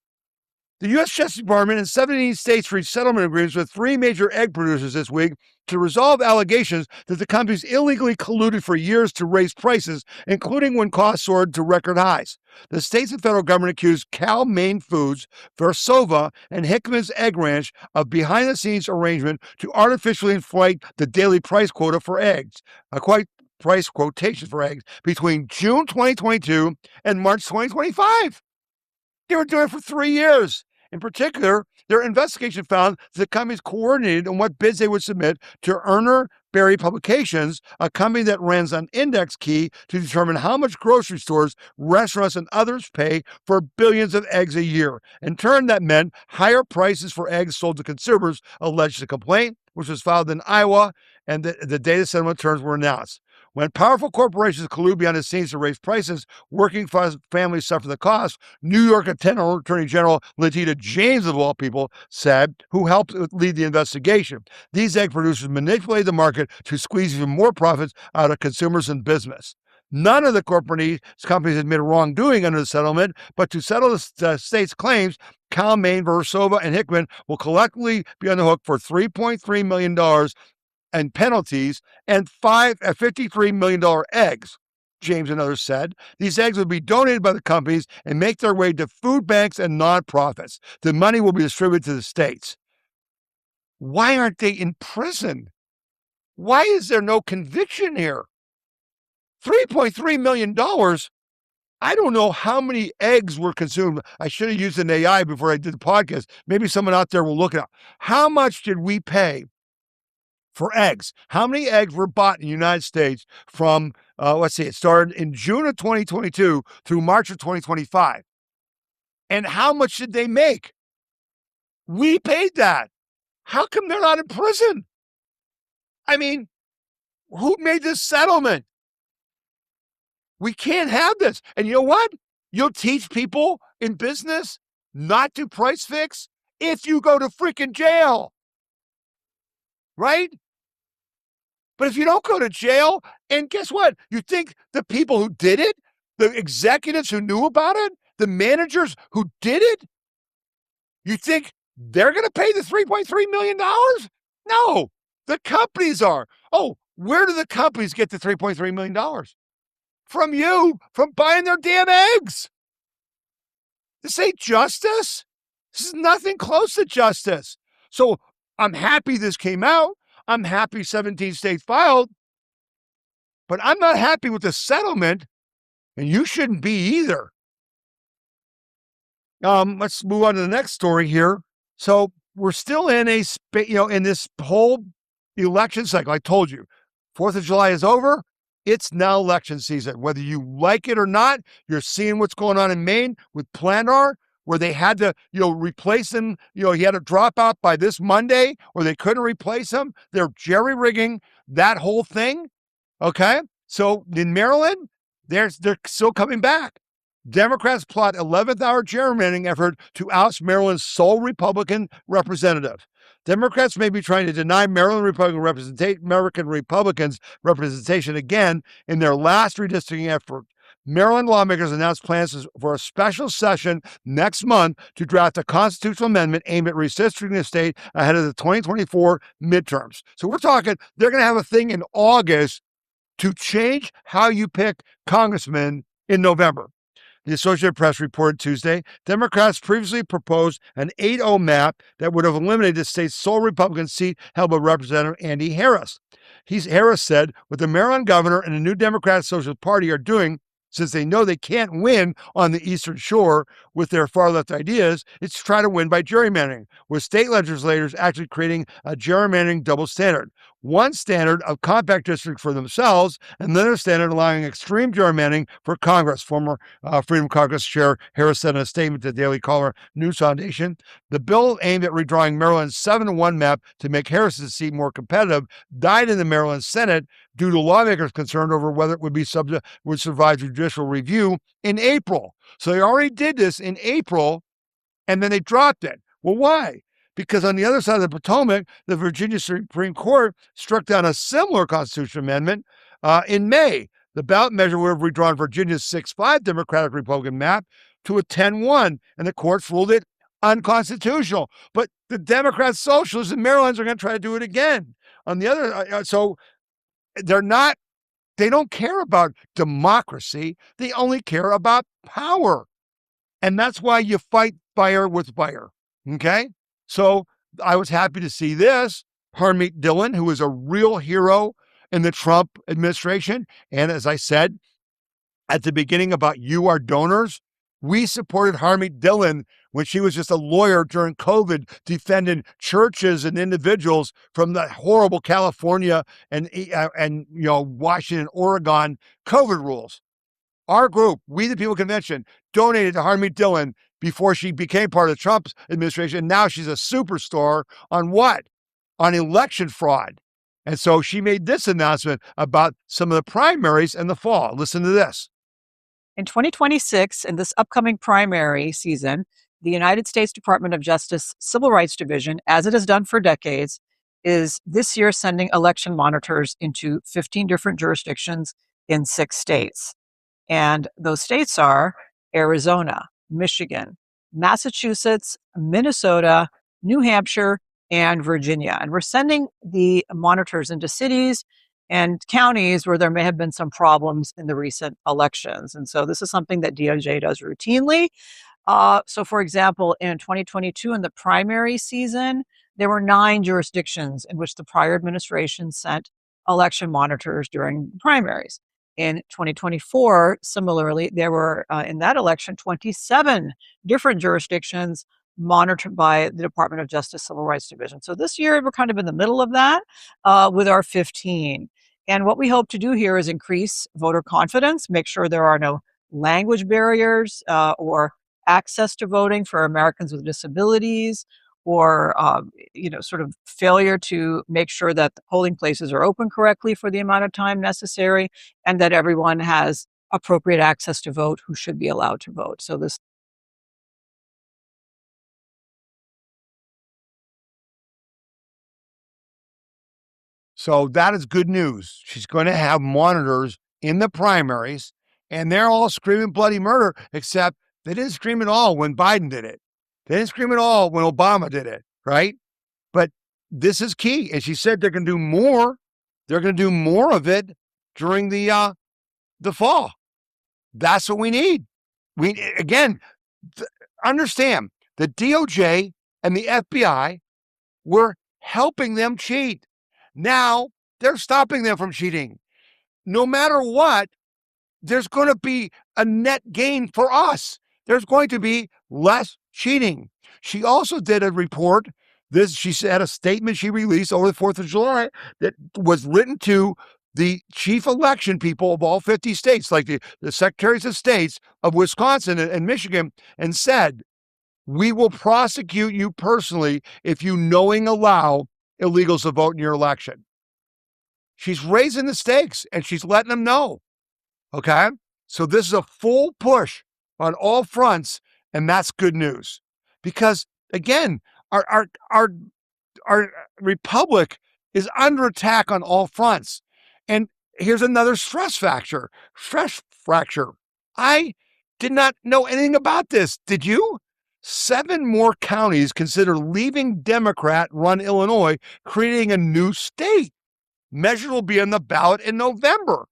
Speaker 1: The U.S. Justice Department and 17 states reached settlement agreements with 3 major egg producers this week to resolve allegations that the companies illegally colluded for years to raise prices, including when costs soared to record highs. The states and federal government accused Cal-Maine Foods, Versova, and Hickman's Egg Ranch of behind-the-scenes arrangement to artificially inflate the daily price quota for eggs, price quotations for eggs, between June 2022 and March 2025. They were doing it for 3 years. In particular, their investigation found that the companies coordinated on what bids they would submit to Urner Berry Publications, a company that runs an index key to determine how much grocery stores, restaurants, and others pay for billions of eggs a year. In turn, that meant higher prices for eggs sold to consumers, alleged the complaint, which was filed in Iowa, and the data settlement terms were announced. When powerful corporations collude behind the scenes to raise prices, working families suffer the cost. New York Attorney General Letitia James, of all people, said, who helped lead the investigation. These egg producers manipulate the market to squeeze even more profits out of consumers and business. None of the companies admitted wrongdoing under the settlement, but to settle the state's claims, Cal-Maine, Versova, and Hickman will collectively be on the hook for $3.3 million and penalties and $53 million eggs, James and others said. These eggs will be donated by the companies and make their way to food banks and nonprofits. The money will be distributed to the states. Why aren't they in prison? Why is there no conviction here? $3.3 million? I don't know how many eggs were consumed. I should have used an AI before I did the podcast. Maybe someone out there will look it up. How much did we pay for eggs? How many eggs were bought in the United States from, it started in June of 2022 through March of 2025? And how much did they make? We paid that. How come they're not in prison? I mean, who made this settlement? We can't have this. And you know what? You'll teach people in business not to price fix if you go to freaking jail. Right? But if you don't go to jail, and guess what? You think the people who did it, the executives who knew about it, the managers who did it, you think they're going to pay the $3.3 million? No, the companies are. Oh, where do the companies get the $3.3 million? From you, from buying their damn eggs. This ain't justice. This is nothing close to justice. So I'm happy this came out. I'm happy 17 states filed, but I'm not happy with the settlement, and you shouldn't be either. Let's move on to the next story here. So we're still in in this whole election cycle. I told you, 4th of July is over. It's now election season. Whether you like it or not, you're seeing what's going on in Maine with Platner, where they had to, replace him. He had to drop out by this Monday, or they couldn't replace him. They're jerry-rigging that whole thing, okay? So in Maryland, they're still coming back. Democrats plot 11th-hour gerrymandering effort to oust Maryland's sole Republican representative. Democrats may be trying to deny American Republicans representation again in their last redistricting effort. Maryland lawmakers announced plans for a special session next month to draft a constitutional amendment aimed at redistricting the state ahead of the 2024 midterms. So we're talking, they're going to have a thing in August to change how you pick congressmen in November. The Associated Press reported Tuesday, Democrats previously proposed an 8-0 map that would have eliminated the state's sole Republican seat held by Representative Andy Harris. Harris said, what the Maryland governor and the new Democratic Socialist Party are doing, since they know they can't win on the Eastern Shore with their far-left ideas, it's to try to win by gerrymandering, with state legislators actually creating a gerrymandering double standard. One standard of compact districts for themselves, and another standard allowing extreme gerrymandering for Congress. Former Freedom Caucus Chair Harris said in a statement to the Daily Caller News Foundation, the bill aimed at redrawing Maryland's 7-1 map to make Harris's seat more competitive died in the Maryland Senate due to lawmakers concerned over whether it would survive judicial review in April. So they already did this in April, and then they dropped it. Well, why? Because on the other side of the Potomac, the Virginia Supreme Court struck down a similar constitutional amendment in May. The ballot measure would have redrawn Virginia's 6-5 Democratic-Republican map to a 10-1, and the courts ruled it unconstitutional. But the Democrat Socialists in Maryland are going to try to do it again. on the other. So they don't care about democracy. They only care about power. And that's why you fight fire with fire. Okay. So I was happy to see this. Harmeet Dillon, who is a real hero in the Trump administration. And as I said at the beginning about you, our donors, we supported Harmeet Dillon when she was just a lawyer during COVID, defending churches and individuals from the horrible California and Washington, Oregon COVID rules. Our group, We the People Convention, donated to Harmeet Dillon before she became part of Trump's administration. Now she's a superstar on what? On election fraud. And so she made this announcement about some of the primaries in the fall. Listen to this.
Speaker 8: In 2026, in this upcoming primary season, the United States Department of Justice Civil Rights Division, as it has done for decades, is this year sending election monitors into 15 different jurisdictions in 6 states. And those states are Arizona, Michigan, Massachusetts, Minnesota, New Hampshire, and Virginia. And we're sending the monitors into cities and counties where there may have been some problems in the recent elections. And so this is something that DOJ does routinely. So, for example, in 2022, in the primary season, there were 9 jurisdictions in which the prior administration sent election monitors during the primaries. In 2024, similarly, there were, in that election, 27 different jurisdictions monitored by the Department of Justice Civil Rights Division. So this year, we're kind of in the middle of that with our 15. And what we hope to do here is increase voter confidence, make sure there are no language barriers or access to voting for Americans with disabilities, or sort of failure to make sure that the polling places are open correctly for the amount of time necessary, and that everyone has appropriate access to vote who should be allowed to vote. So this.
Speaker 1: So that is good news. She's going to have monitors in the primaries, and they're all screaming bloody murder, except they didn't scream at all when Biden did it. They didn't scream at all when Obama did it, right? But this is key. And she said they're going to do more. They're going to do more of it during the fall. That's what we need. Understand the DOJ and the FBI were helping them cheat. Now they're stopping them from cheating. No matter what, there's going to be a net gain for us. There's going to be less cheating. She also did a report. She said a statement she released over the 4th of July that was written to the chief election people of all 50 states, like the secretaries of states of Wisconsin and Michigan, and said, we will prosecute you personally if you knowingly allow illegals to vote in your election. She's raising the stakes and she's letting them know. Okay? So this is a full push on all fronts, and that's good news. Because again, our republic is under attack on all fronts. And here's another stress fracture. I did not know anything about this. Did you? 7 more counties consider leaving Democrat-run Illinois, creating a new state. Measure will be on the ballot in November.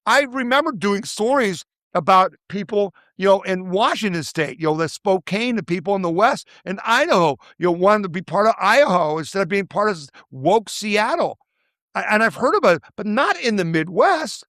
Speaker 1: I remember doing stories about people, in Washington State, that Spokane, the people in the West, and Idaho, wanted to be part of Idaho instead of being part of woke Seattle. And I've heard about it, but not in the Midwest.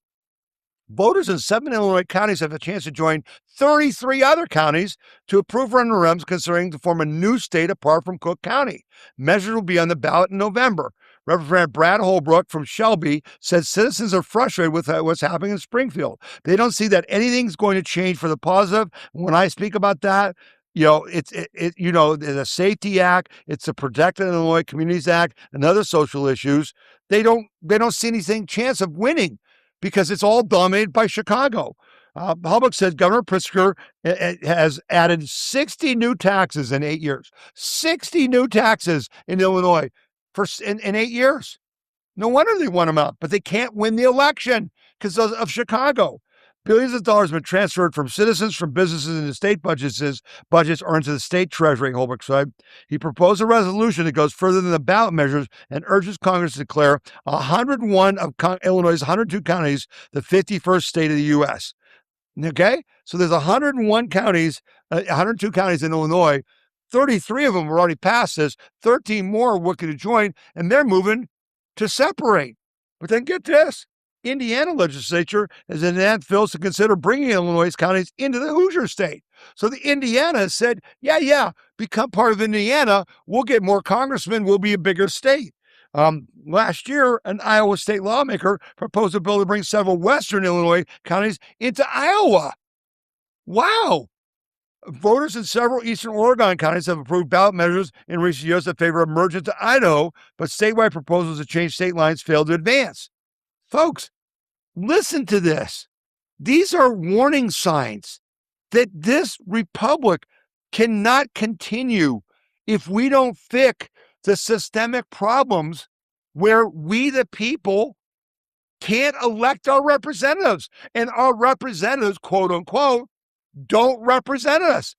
Speaker 1: Voters in 7 Illinois counties have a chance to join 33 other counties to approve referendums considering to form a new state apart from Cook County. Measures will be on the ballot in November. Representative Brad Holbrook from Shelby said citizens are frustrated with what's happening in Springfield. They don't see that anything's going to change for the positive. When I speak about that, it's the Safety Act, it's the Protecting Illinois Communities Act, and other social issues. They don't see anything chance of winning because it's all dominated by Chicago. Holbrook said Governor Pritzker has added 60 new taxes in 8 years. 60 new taxes in Illinois in 8 years. No wonder they want them up, but they can't win the election because of Chicago. Billions of dollars have been transferred from citizens, from businesses into state budgets or into the state treasury, Holbrook said. He proposed a resolution that goes further than the ballot measures and urges Congress to declare 101 of Illinois' 102 counties the 51st state of the U.S. Okay? So there's 101 counties, 102 counties in Illinois. 33 of them have already passed this. 13 more are working to join, and they're moving to separate. But then get this. Indiana legislature has enacted bills to consider bringing Illinois counties into the Hoosier state. So the Indiana said, yeah, become part of Indiana. We'll get more congressmen. We'll be a bigger state. Last year, an Iowa state lawmaker proposed a bill to bring several western Illinois counties into Iowa. Wow. Voters in several eastern Oregon counties have approved ballot measures in recent years that favor a merge into Idaho, but statewide proposals to change state lines failed to advance. Folks, listen to this. These are warning signs that this republic cannot continue if we don't fix the systemic problems where we, the people, can't elect our representatives. And our representatives, quote unquote, don't represent us,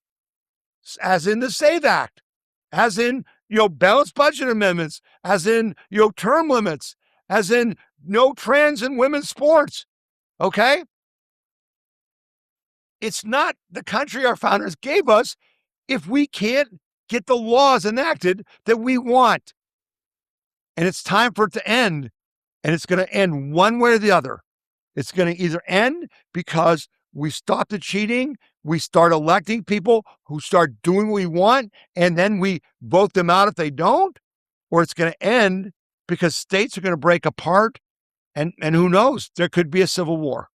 Speaker 1: as in the SAVE Act, as in, balanced budget amendments, as in, term limits, as in no trans and women's sports. Okay? It's not the country our founders gave us if we can't get the laws enacted that we want. And it's time for it to end. And it's going to end one way or the other. It's going to either end because we stop the cheating, we start electing people who start doing what we want, and then we vote them out if they don't, or it's going to end because states are going to break apart, and who knows, there could be a civil war.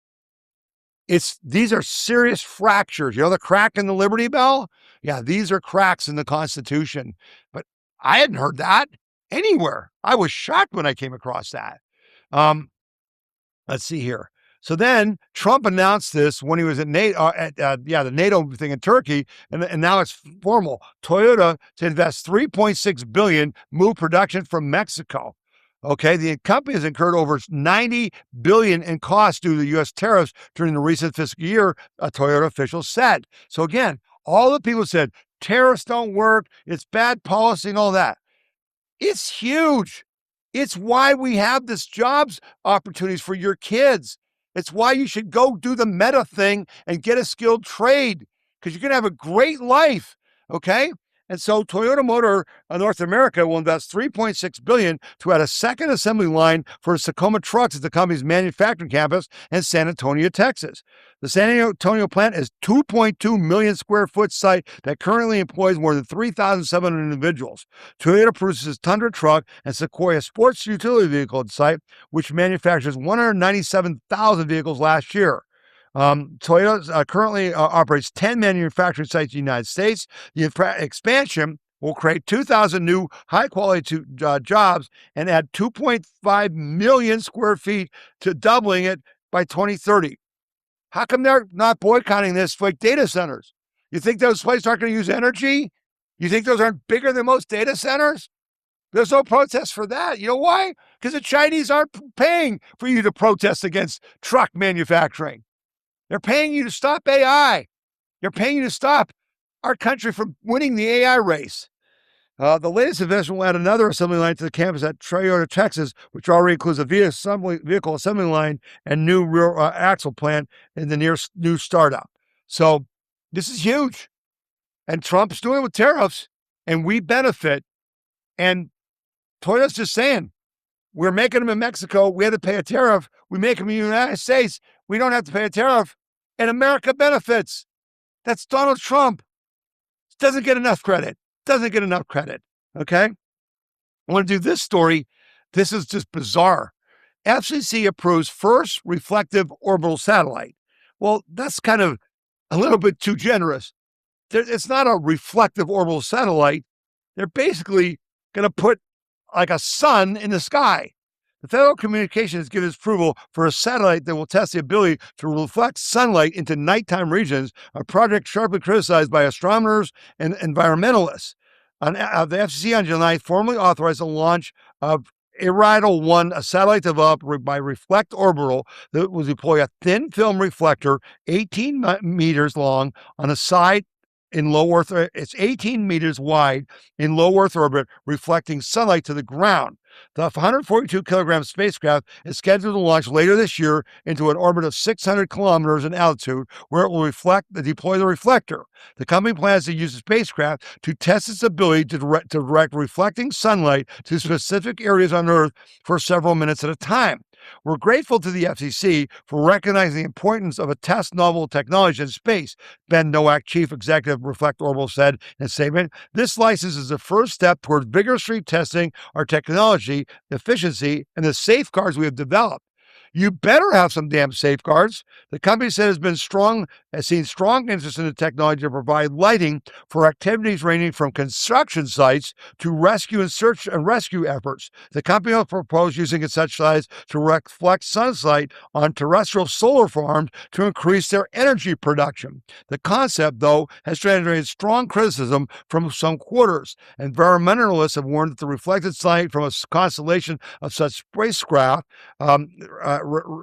Speaker 1: These are serious fractures. The crack in the Liberty Bell? Yeah, these are cracks in the Constitution. But I hadn't heard that anywhere. I was shocked when I came across that. Let's see here. So then Trump announced this when he was at NATO, the NATO thing in Turkey, and now it's formal. Toyota to invest $3.6 billion, move production from Mexico. Okay, the company has incurred over $90 billion in costs due to U.S. tariffs during the recent fiscal year, a Toyota official said. So again, all the people said, tariffs don't work, it's bad policy and all that. It's huge. It's why we have this jobs opportunities for your kids. It's why you should go do the meta thing and get a skilled trade, because you're going to have a great life, okay? And so Toyota Motor North America will invest $3.6 billion to add a second assembly line for Tacoma trucks at the company's manufacturing campus in San Antonio, Texas. The San Antonio plant is a 2.2 million square foot site that currently employs more than 3,700 individuals. Toyota produces Tundra truck and Sequoia sports utility vehicle at the site, which manufactures 197,000 vehicles last year. Toyota currently operates 10 manufacturing sites in the United States. The expansion will create 2,000 new high-quality jobs and add 2.5 million square feet to doubling it by 2030. How come they're not boycotting this like data centers? You think those places aren't going to use energy? You think those aren't bigger than most data centers? There's no protest for that. You know why? Because the Chinese aren't paying for you to protest against truck manufacturing. They're paying you to stop AI. They're paying you to stop our country from winning the AI race. The latest investment will add another assembly line to the campus at Toyota, Texas, which already includes a vehicle assembly line and new rear axle plant in the new startup. So this is huge. And Trump's doing it with tariffs, and we benefit. And Toyota's just saying, we're making them in Mexico. We had to pay a tariff. We make them in the United States. We don't have to pay a tariff. And America benefits. That's Donald Trump. Doesn't get enough credit. Okay? I want to do this story. This is just bizarre. FCC approves first reflective orbital satellite. Well, that's kind of a little bit too generous. It's not a reflective orbital satellite. They're basically going to put like a sun in the sky. The Federal Communications given its approval for a satellite that will test the ability to reflect sunlight into nighttime regions, a project sharply criticized by astronomers and environmentalists. The FCC on July 9th formally authorized the launch of Ariel 1, a satellite developed by Reflect Orbital that will deploy a thin film reflector 18 meters long on a side in low Earth. It's 18 meters wide in low Earth orbit, reflecting sunlight to the ground. The 142 kilogram spacecraft is scheduled to launch later this year into an orbit of 600 kilometers in altitude, where it will deploy the reflector. The company plans to use the spacecraft to test its ability to direct reflecting sunlight to specific areas on Earth for several minutes at a time. We're grateful to the FCC for recognizing the importance of a test novel technology in space, Ben Nowak, chief executive of Reflect Orbital, said in a statement. This license is the first step towards vigorously testing our technology, efficiency, and the safeguards we have developed. You better have some damn safeguards. The company said has seen strong interest in the technology to provide lighting for activities ranging from construction sites to rescue and search and rescue efforts. The company will propose using such sites to reflect sunlight on terrestrial solar farms to increase their energy production. The concept, though, has generated strong criticism from some quarters. Environmentalists have warned that the reflected sunlight from a constellation of such spacecraft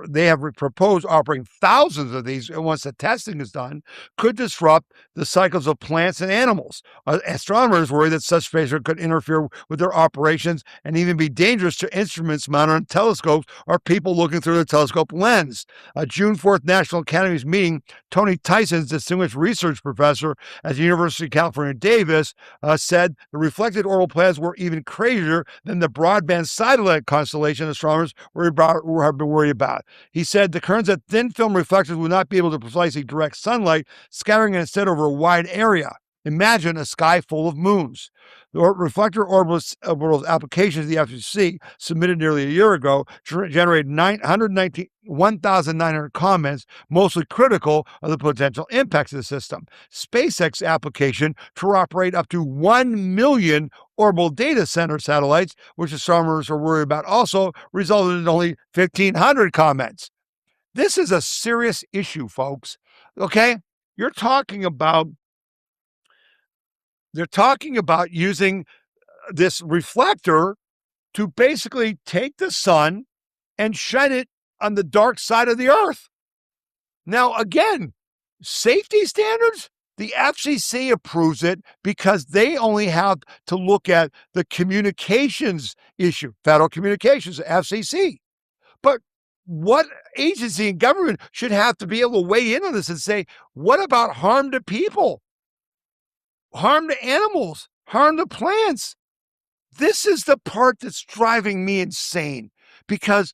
Speaker 1: they have proposed offering thousands of these once the testing is done, could disrupt the cycles of plants and animals. Astronomers worry that such spacecraft could interfere with their operations and even be dangerous to instruments mounted on telescopes or people looking through the telescope lens. A June 4th National Academies meeting, Tony Tyson's distinguished research professor at the University of California, Davis, said the reflected orbital plans were even crazier than the broadband satellite constellation astronomers have been worried about. He said the currents of thin film reflectors would not be able to precisely direct sunlight, scattering it instead over a wide area. Imagine a sky full of moons. The reflector orbital's application to the FCC, submitted nearly a year ago, generated 1,900 comments, mostly critical of the potential impacts of the system. SpaceX application to operate up to 1 million orbital data center satellites, which astronomers are worried about, also resulted in only 1,500 comments. This is a serious issue, folks. Okay? They're talking about using this reflector to basically take the sun and shine it on the dark side of the earth. Now, again, safety standards, the FCC approves it because they only have to look at the communications issue, federal communications, FCC. But what agency in government should have to be able to weigh in on this and say, what about harm to people? Harm to animals, harm to plants. This is the part that's driving me insane because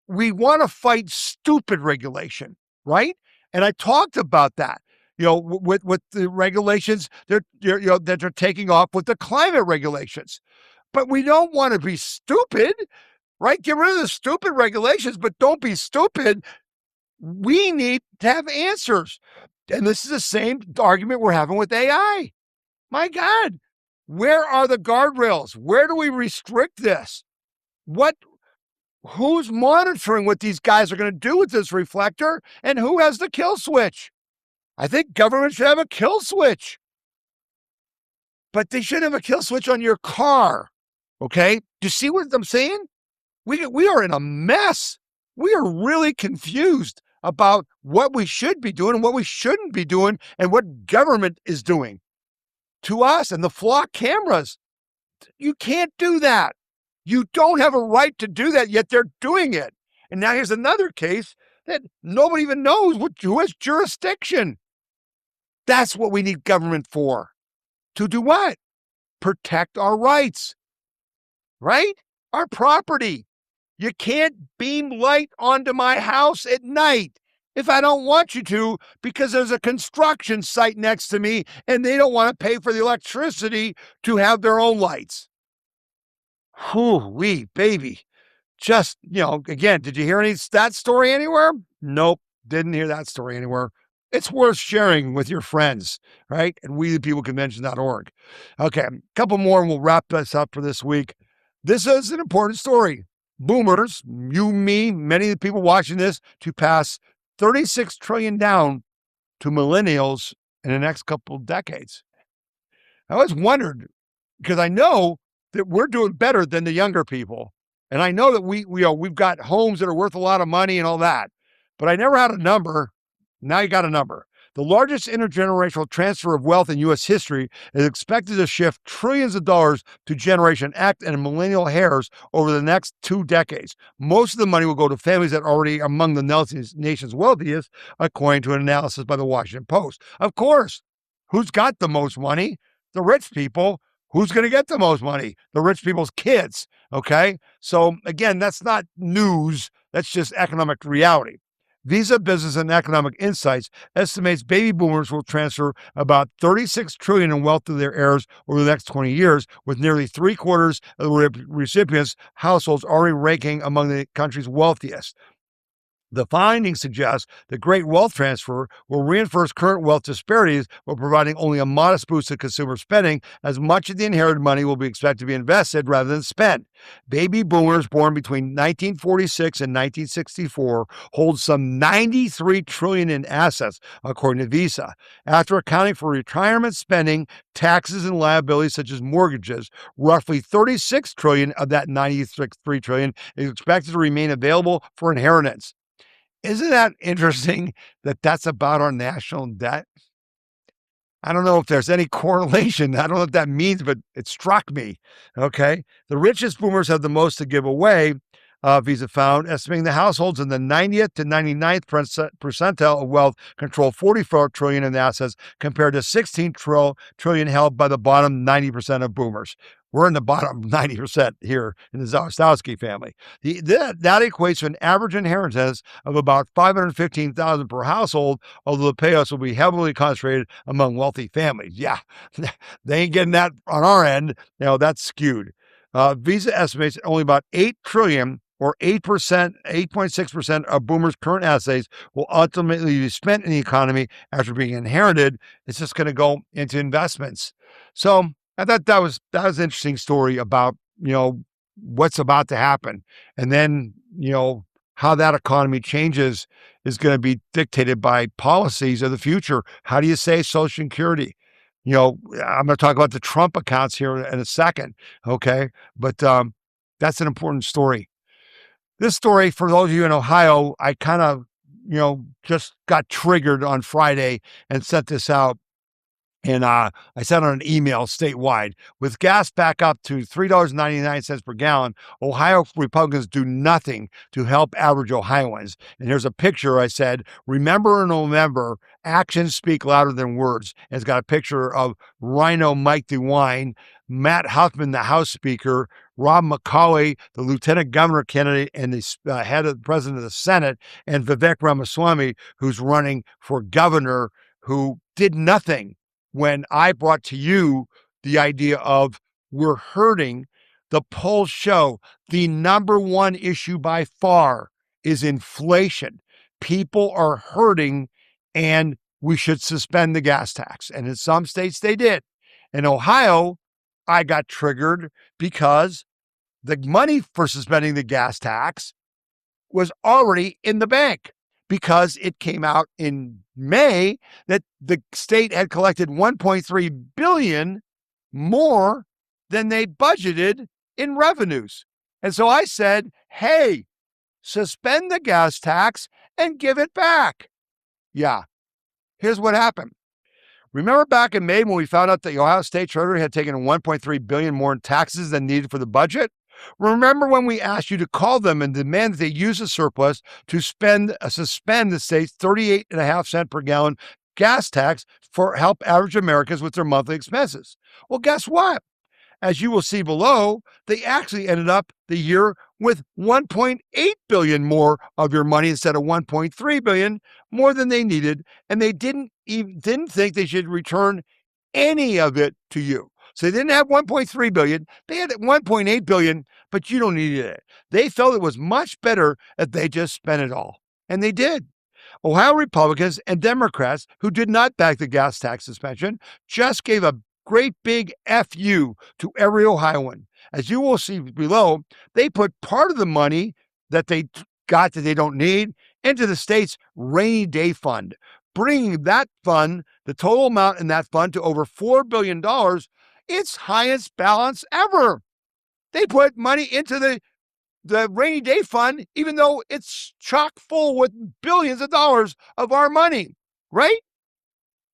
Speaker 1: we want to fight stupid regulation, right? And I talked about that, with the regulations that they're taking off with the climate regulations. But we don't want to be stupid, right? Get rid of the stupid regulations, but don't be stupid. We need to have answers. And this is the same argument we're having with AI. My God, where are the guardrails? Where do we restrict this? Who's monitoring what these guys are going to do with this reflector? And who has the kill switch? I think government should have a kill switch. But they should have a kill switch on your car. Okay? Do you see what I'm saying? We are in a mess. We are really confused about what we should be doing and what we shouldn't be doing and what government is doing to us and the flock cameras. You can't do that. You don't have a right to do that, yet they're doing it. And now here's another case that nobody even knows who has jurisdiction. That's what we need government for. To do what? Protect our rights, right? Our property. You can't beam light onto my house at night if I don't want you to because there's a construction site next to me and they don't want to pay for the electricity to have their own lights. Whoo-wee, baby. Just, again, did you hear that story anywhere? Nope, didn't hear that story anywhere. It's worth sharing with your friends, right? And WeThePeopleConvention.org. Okay, a couple more and we'll wrap this up for this week. This is an important story. Boomers, you, me, many of the people watching this, to pass $36 trillion down to millennials in the next couple of decades. I always wondered, because I know that we're doing better than the younger people. And I know that we've got homes that are worth a lot of money and all that, but I never had a number. Now you got a number. The largest intergenerational transfer of wealth in U.S. history is expected to shift trillions of dollars to Generation X and millennial heirs over the next 2 decades. Most of the money will go to families that are already among the nation's wealthiest, according to an analysis by the Washington Post. Of course, who's got the most money? The rich people. Who's going to get the most money? The rich people's kids. Okay. So again, that's not news. That's just economic reality. Visa Business and Economic Insights estimates baby boomers will transfer about $36 trillion in wealth to their heirs over the next 20 years, with nearly 3/4 of the recipients' households already ranking among the country's wealthiest. The findings suggest the great wealth transfer will reinforce current wealth disparities while providing only a modest boost to consumer spending, as much of the inherited money will be expected to be invested rather than spent. Baby boomers born between 1946 and 1964 hold some $93 trillion in assets, according to Visa. After accounting for retirement spending, taxes, and liabilities such as mortgages, roughly $36 trillion of that $93 trillion is expected to remain available for inheritance. Isn't that interesting that that's about our national debt? I don't know if there's any correlation. I don't know what that means, but it struck me. Okay. The richest boomers have the most to give away, Visa found, estimating the households in the 90th to 99th percentile of wealth control $44 trillion in assets compared to $16 trillion held by the bottom 90% of boomers. We're in the bottom 90% here in the Zalostowski family. That equates to an average inheritance of about $515,000 per household, although the payouts will be heavily concentrated among wealthy families. Yeah, they ain't getting that on our end. That's skewed. Visa estimates that only about $8 trillion or 8.6% of boomers' current assets will ultimately be spent in the economy after being inherited. It's just going to go into investments. So I thought that was an interesting story about, what's about to happen. And then, how that economy changes is going to be dictated by policies of the future. How do you say Social Security? I'm going to talk about the Trump accounts here in a second. Okay. But that's an important story. This story, for those of you in Ohio, I kind of, just got triggered on Friday and sent this out. And I sent out an email statewide. With gas back up to $3.99 per gallon, Ohio Republicans do nothing to help average Ohioans. And here's a picture. I said, remember in November, actions speak louder than words. And it's got a picture of Rhino Mike DeWine, Matt Huffman, the House Speaker, Rob McCauley, the Lieutenant Governor candidate and the head of the President of the Senate, and Vivek Ramaswamy, who's running for governor, who did nothing when I brought to you the idea of we're hurting. The polls show the number one issue by far is inflation. People are hurting, and we should suspend the gas tax. And in some states, they did. In Ohio, I got triggered because the money for suspending the gas tax was already in the bank, because it came out in May that the state had collected $1.3 billion more than they budgeted in revenues. And so I said, hey, suspend the gas tax and give it back. Yeah. Here's what happened. Remember back in May when we found out that the Ohio State Treasury had taken $1.3 billion more in taxes than needed for the budget? Remember when we asked you to call them and demand that they use the surplus to suspend the state's 38.5 per gallon gas tax for help average Americans with their monthly expenses? Well, guess what? As you will see below, they actually ended up the year with $1.8 billion more of your money instead of $1.3 billion more than they needed, and they didn't think they should return any of it to you. So they didn't have $1.3 billion. They had $1.8 billion, but you don't need it. They felt it was much better if they just spent it all. And they did. Ohio Republicans and Democrats who did not back the gas tax suspension just gave a great big FU to every Ohioan. As you will see below, they put part of the money that they got that they don't need into the state's rainy day fund, bringing that fund, the total amount in that fund, to over $4 billion, its highest balance ever. They put money into the rainy day fund, even though it's chock full with billions of dollars of our money, right?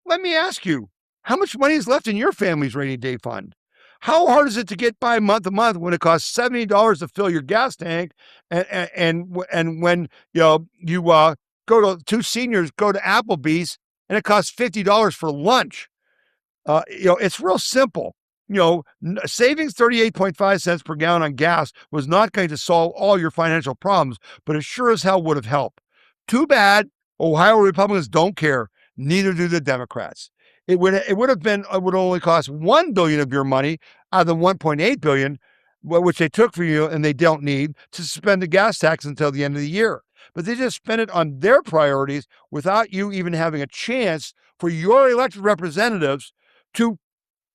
Speaker 1: Let me ask you, how much money is left in your family's rainy day fund? How hard is it to get by month to month when it costs $70 to fill your gas tank, and when you go to two seniors go to Applebee's and it costs $50 for lunch? It's real simple. Saving 38.5 cents per gallon on gas was not going to solve all your financial problems, but it sure as hell would have helped. Too bad Ohio Republicans don't care. Neither do the Democrats. It would only cost $1 billion of your money out of the $1.8 billion, which they took from you and they don't need, to suspend the gas tax until the end of the year. But they just spent it on their priorities without you even having a chance for your elected representatives to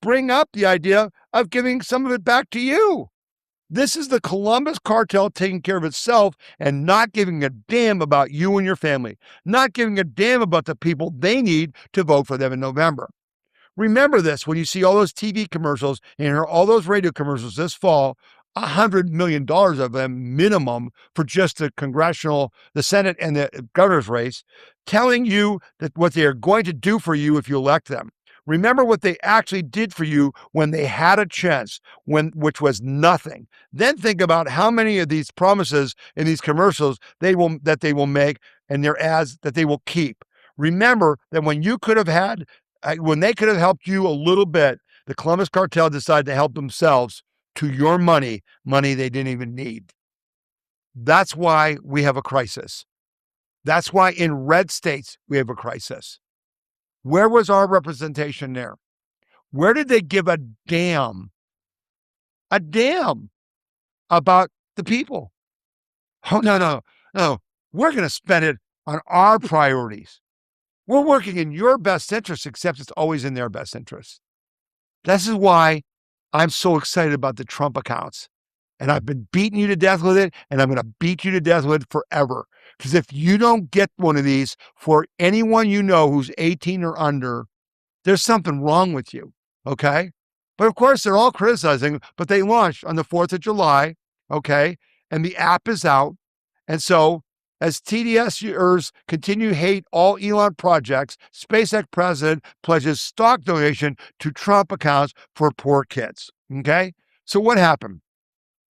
Speaker 1: bring up the idea of giving some of it back to you. This is the Columbus cartel taking care of itself and not giving a damn about you and your family, not giving a damn about the people they need to vote for them in November. Remember this when you see all those TV commercials and hear all those radio commercials this fall, $100 million of them minimum for just the Senate and the governor's race, telling you that what they are going to do for you if you elect them. Remember what they actually did for you when they had a chance, which was nothing. Then think about how many of these promises in these commercials they will make and their ads that they will keep. Remember that when they could have helped you a little bit, the Columbus cartel decided to help themselves to your money they didn't even need. That's why we have a crisis. That's why in red states we have a crisis. Where was our representation there? Where did they give a damn about the people? Oh, no. We're going to spend it on our priorities. We're working in your best interest, except it's always in their best interest. This is why I'm so excited about the Trump accounts. And I've been beating you to death with it, and I'm going to beat you to death with it forever. Because if you don't get one of these for anyone you know who's 18 or under, there's something wrong with you, okay? But of course, they're all criticizing, but they launched on the 4th of July, okay? And the app is out. And so as TDSers continue to hate all Elon projects, SpaceX president pledges stock donation to Trump accounts for poor kids, okay? So what happened?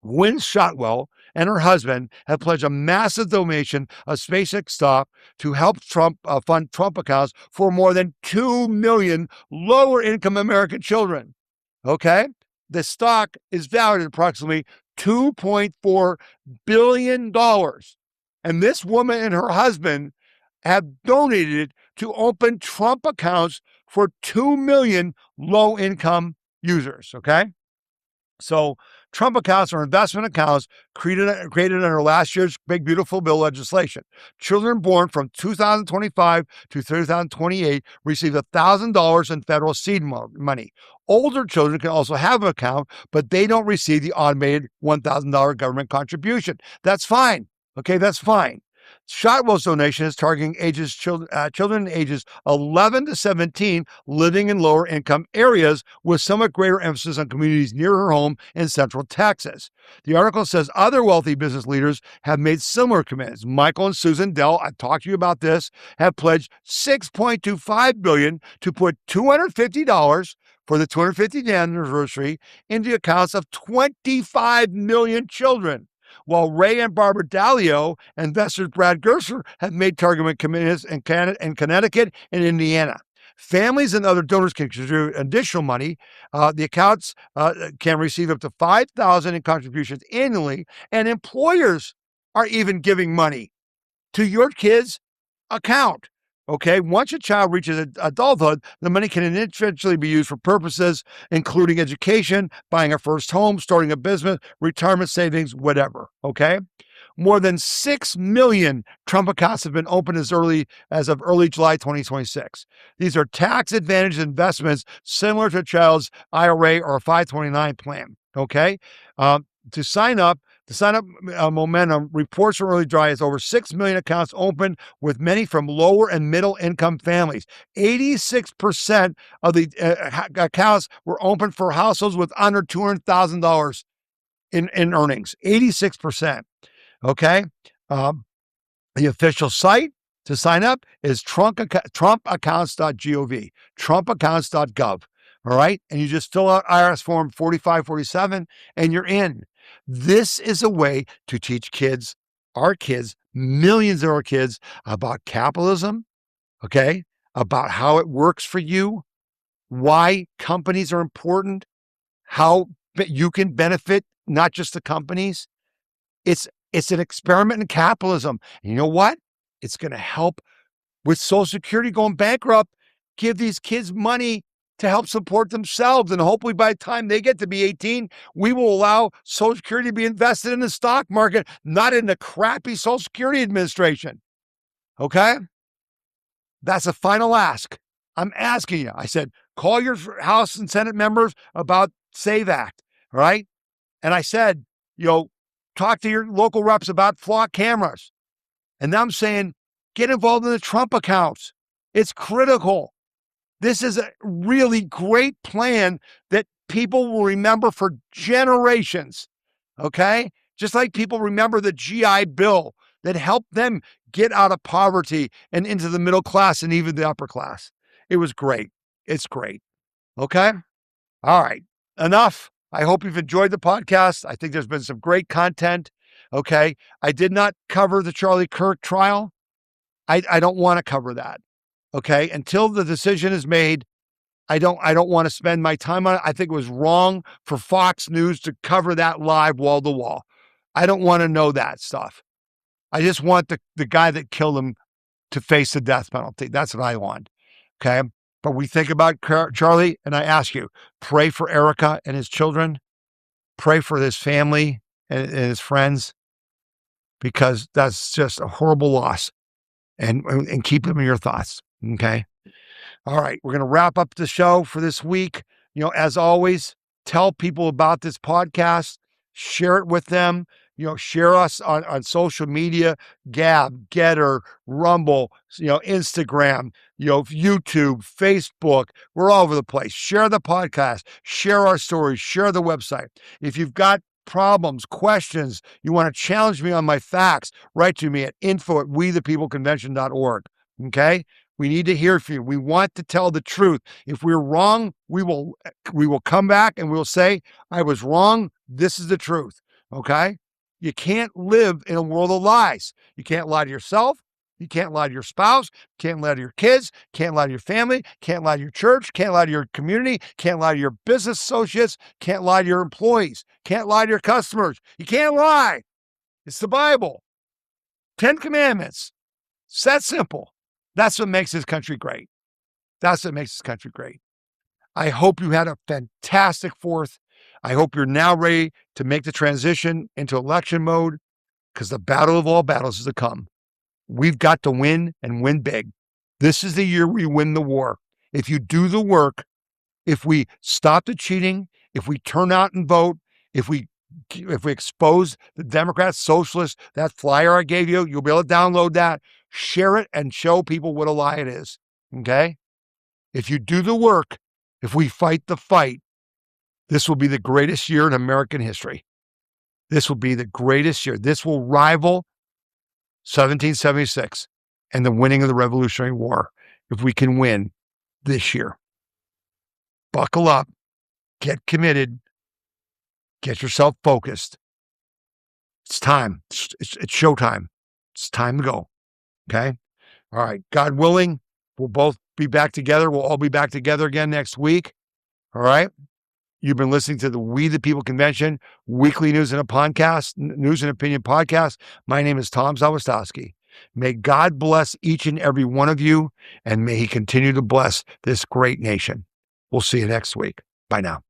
Speaker 1: Wynne Shotwell and her husband have pledged a massive donation of SpaceX stock to help Trump fund Trump accounts for more than 2 million lower-income American children. Okay? The stock is valued at approximately $2.4 billion. And this woman and her husband have donated it to open Trump accounts for 2 million low-income users. Okay? So Trump accounts are investment accounts created under last year's Big Beautiful Bill legislation. Children born from 2025 to 2028 receive $1,000 in federal seed money. Older children can also have an account, but they don't receive the automated $1,000 government contribution. That's fine. Okay, that's fine. Shotwell's donation is targeting children ages 11 to 17 living in lower income areas with somewhat greater emphasis on communities near her home in central Texas. The article says other wealthy business leaders have made similar commitments. Michael and Susan Dell, I've talked to you about this, have pledged $6.25 billion to put $250 for the 250th anniversary into the accounts of 25 million children. While Ray and Barbara Dalio and investors Brad Gersler have made targeted commitments in Connecticut and Indiana. Families and other donors can contribute additional money. The accounts can receive up to $5,000 in contributions annually, and employers are even giving money to your kids' account. Okay, once a child reaches adulthood, the money can eventually be used for purposes including education, buying a first home, starting a business, retirement savings, whatever. Okay, more than 6 million Trump accounts have been opened as of early July 2026. These are tax-advantaged investments similar to a child's IRA or a 529 plan. Okay, to sign up. The sign-up momentum reports from early July has over 6 million accounts open, with many from lower and middle-income families. 86% of the accounts were opened for households with under $200,000. in earnings, 86%. Okay. The official site to sign up is trumpaccounts.gov, trumpaccounts.gov. All right. And you just fill out IRS form 4547 and you're in. This is a way to teach kids, our kids, millions of our kids, about capitalism, okay, about how it works for you, why companies are important, how you can benefit, not just the companies. It's an experiment in capitalism. And you know what? It's going to help with Social Security going bankrupt, give these kids money to help support themselves. And hopefully by the time they get to be 18, we will allow Social Security to be invested in the stock market, not in the crappy Social Security Administration. Okay? That's a final ask. I'm asking you. I said, call your House and Senate members about SAVE Act, all right? And I said, talk to your local reps about flock cameras. And now I'm saying, get involved in the Trump accounts. It's critical. This is a really great plan that people will remember for generations, okay? Just like people remember the GI Bill that helped them get out of poverty and into the middle class and even the upper class. It was great. It's great. Okay? All right. Enough. I hope you've enjoyed the podcast. I think there's been some great content. Okay. I did not cover the Charlie Kirk trial. I don't want to cover that. Okay. Until the decision is made, I don't want to spend my time on it. I think it was wrong for Fox News to cover that live wall to wall. I don't want to know that stuff. I just want the guy that killed him to face the death penalty. That's what I want. Okay. But we think about Charlie, and I ask you, pray for Erica and his children. Pray for his family and his friends, because that's just a horrible loss. And keep them in your thoughts. Okay. All right. We're going to wrap up the show for this week. As always, tell people about this podcast, share it with them. Share us on social media, Gab, Getter, Rumble, Instagram, YouTube, Facebook. We're all over the place. Share the podcast, share our stories, share the website. If you've got problems, questions, you want to challenge me on my facts, write to me at info@wethepeopleconvention.org. Okay? We need to hear from you. We want to tell the truth. If we're wrong, we will come back and we'll say, I was wrong. This is the truth. Okay? You can't live in a world of lies. You can't lie to yourself. You can't lie to your spouse. Can't lie to your kids. Can't lie to your family. Can't lie to your church. Can't lie to your community. Can't lie to your business associates. Can't lie to your employees. Can't lie to your customers. You can't lie. It's the Bible. 10 Commandments. It's that simple. That's what makes this country great. That's what makes this country great. I hope you had a fantastic 4th. I hope you're now ready to make the transition into election mode, because the battle of all battles is to come. We've got to win and win big. This is the year we win the war. If you do the work, if we stop the cheating, if we turn out and vote, if we expose the Democrats, socialists, that flyer I gave you, you'll be able to download that, share it, and show people what a lie it is. Okay? If you do the work, if we fight the fight, this will be the greatest year in American history. This will be the greatest year. This will rival 1776 and the winning of the Revolutionary War, if we can win this year. Buckle up, get committed, get yourself focused. It's time. It's showtime. It's time to go. Okay? All right. God willing, we'll both be back together. We'll all be back together again next week. All right? You've been listening to the We the People Convention weekly news and opinion podcast. My name is Tom Zawistowski. May God bless each and every one of you, and may he continue to bless this great nation. We'll see you next week. Bye now.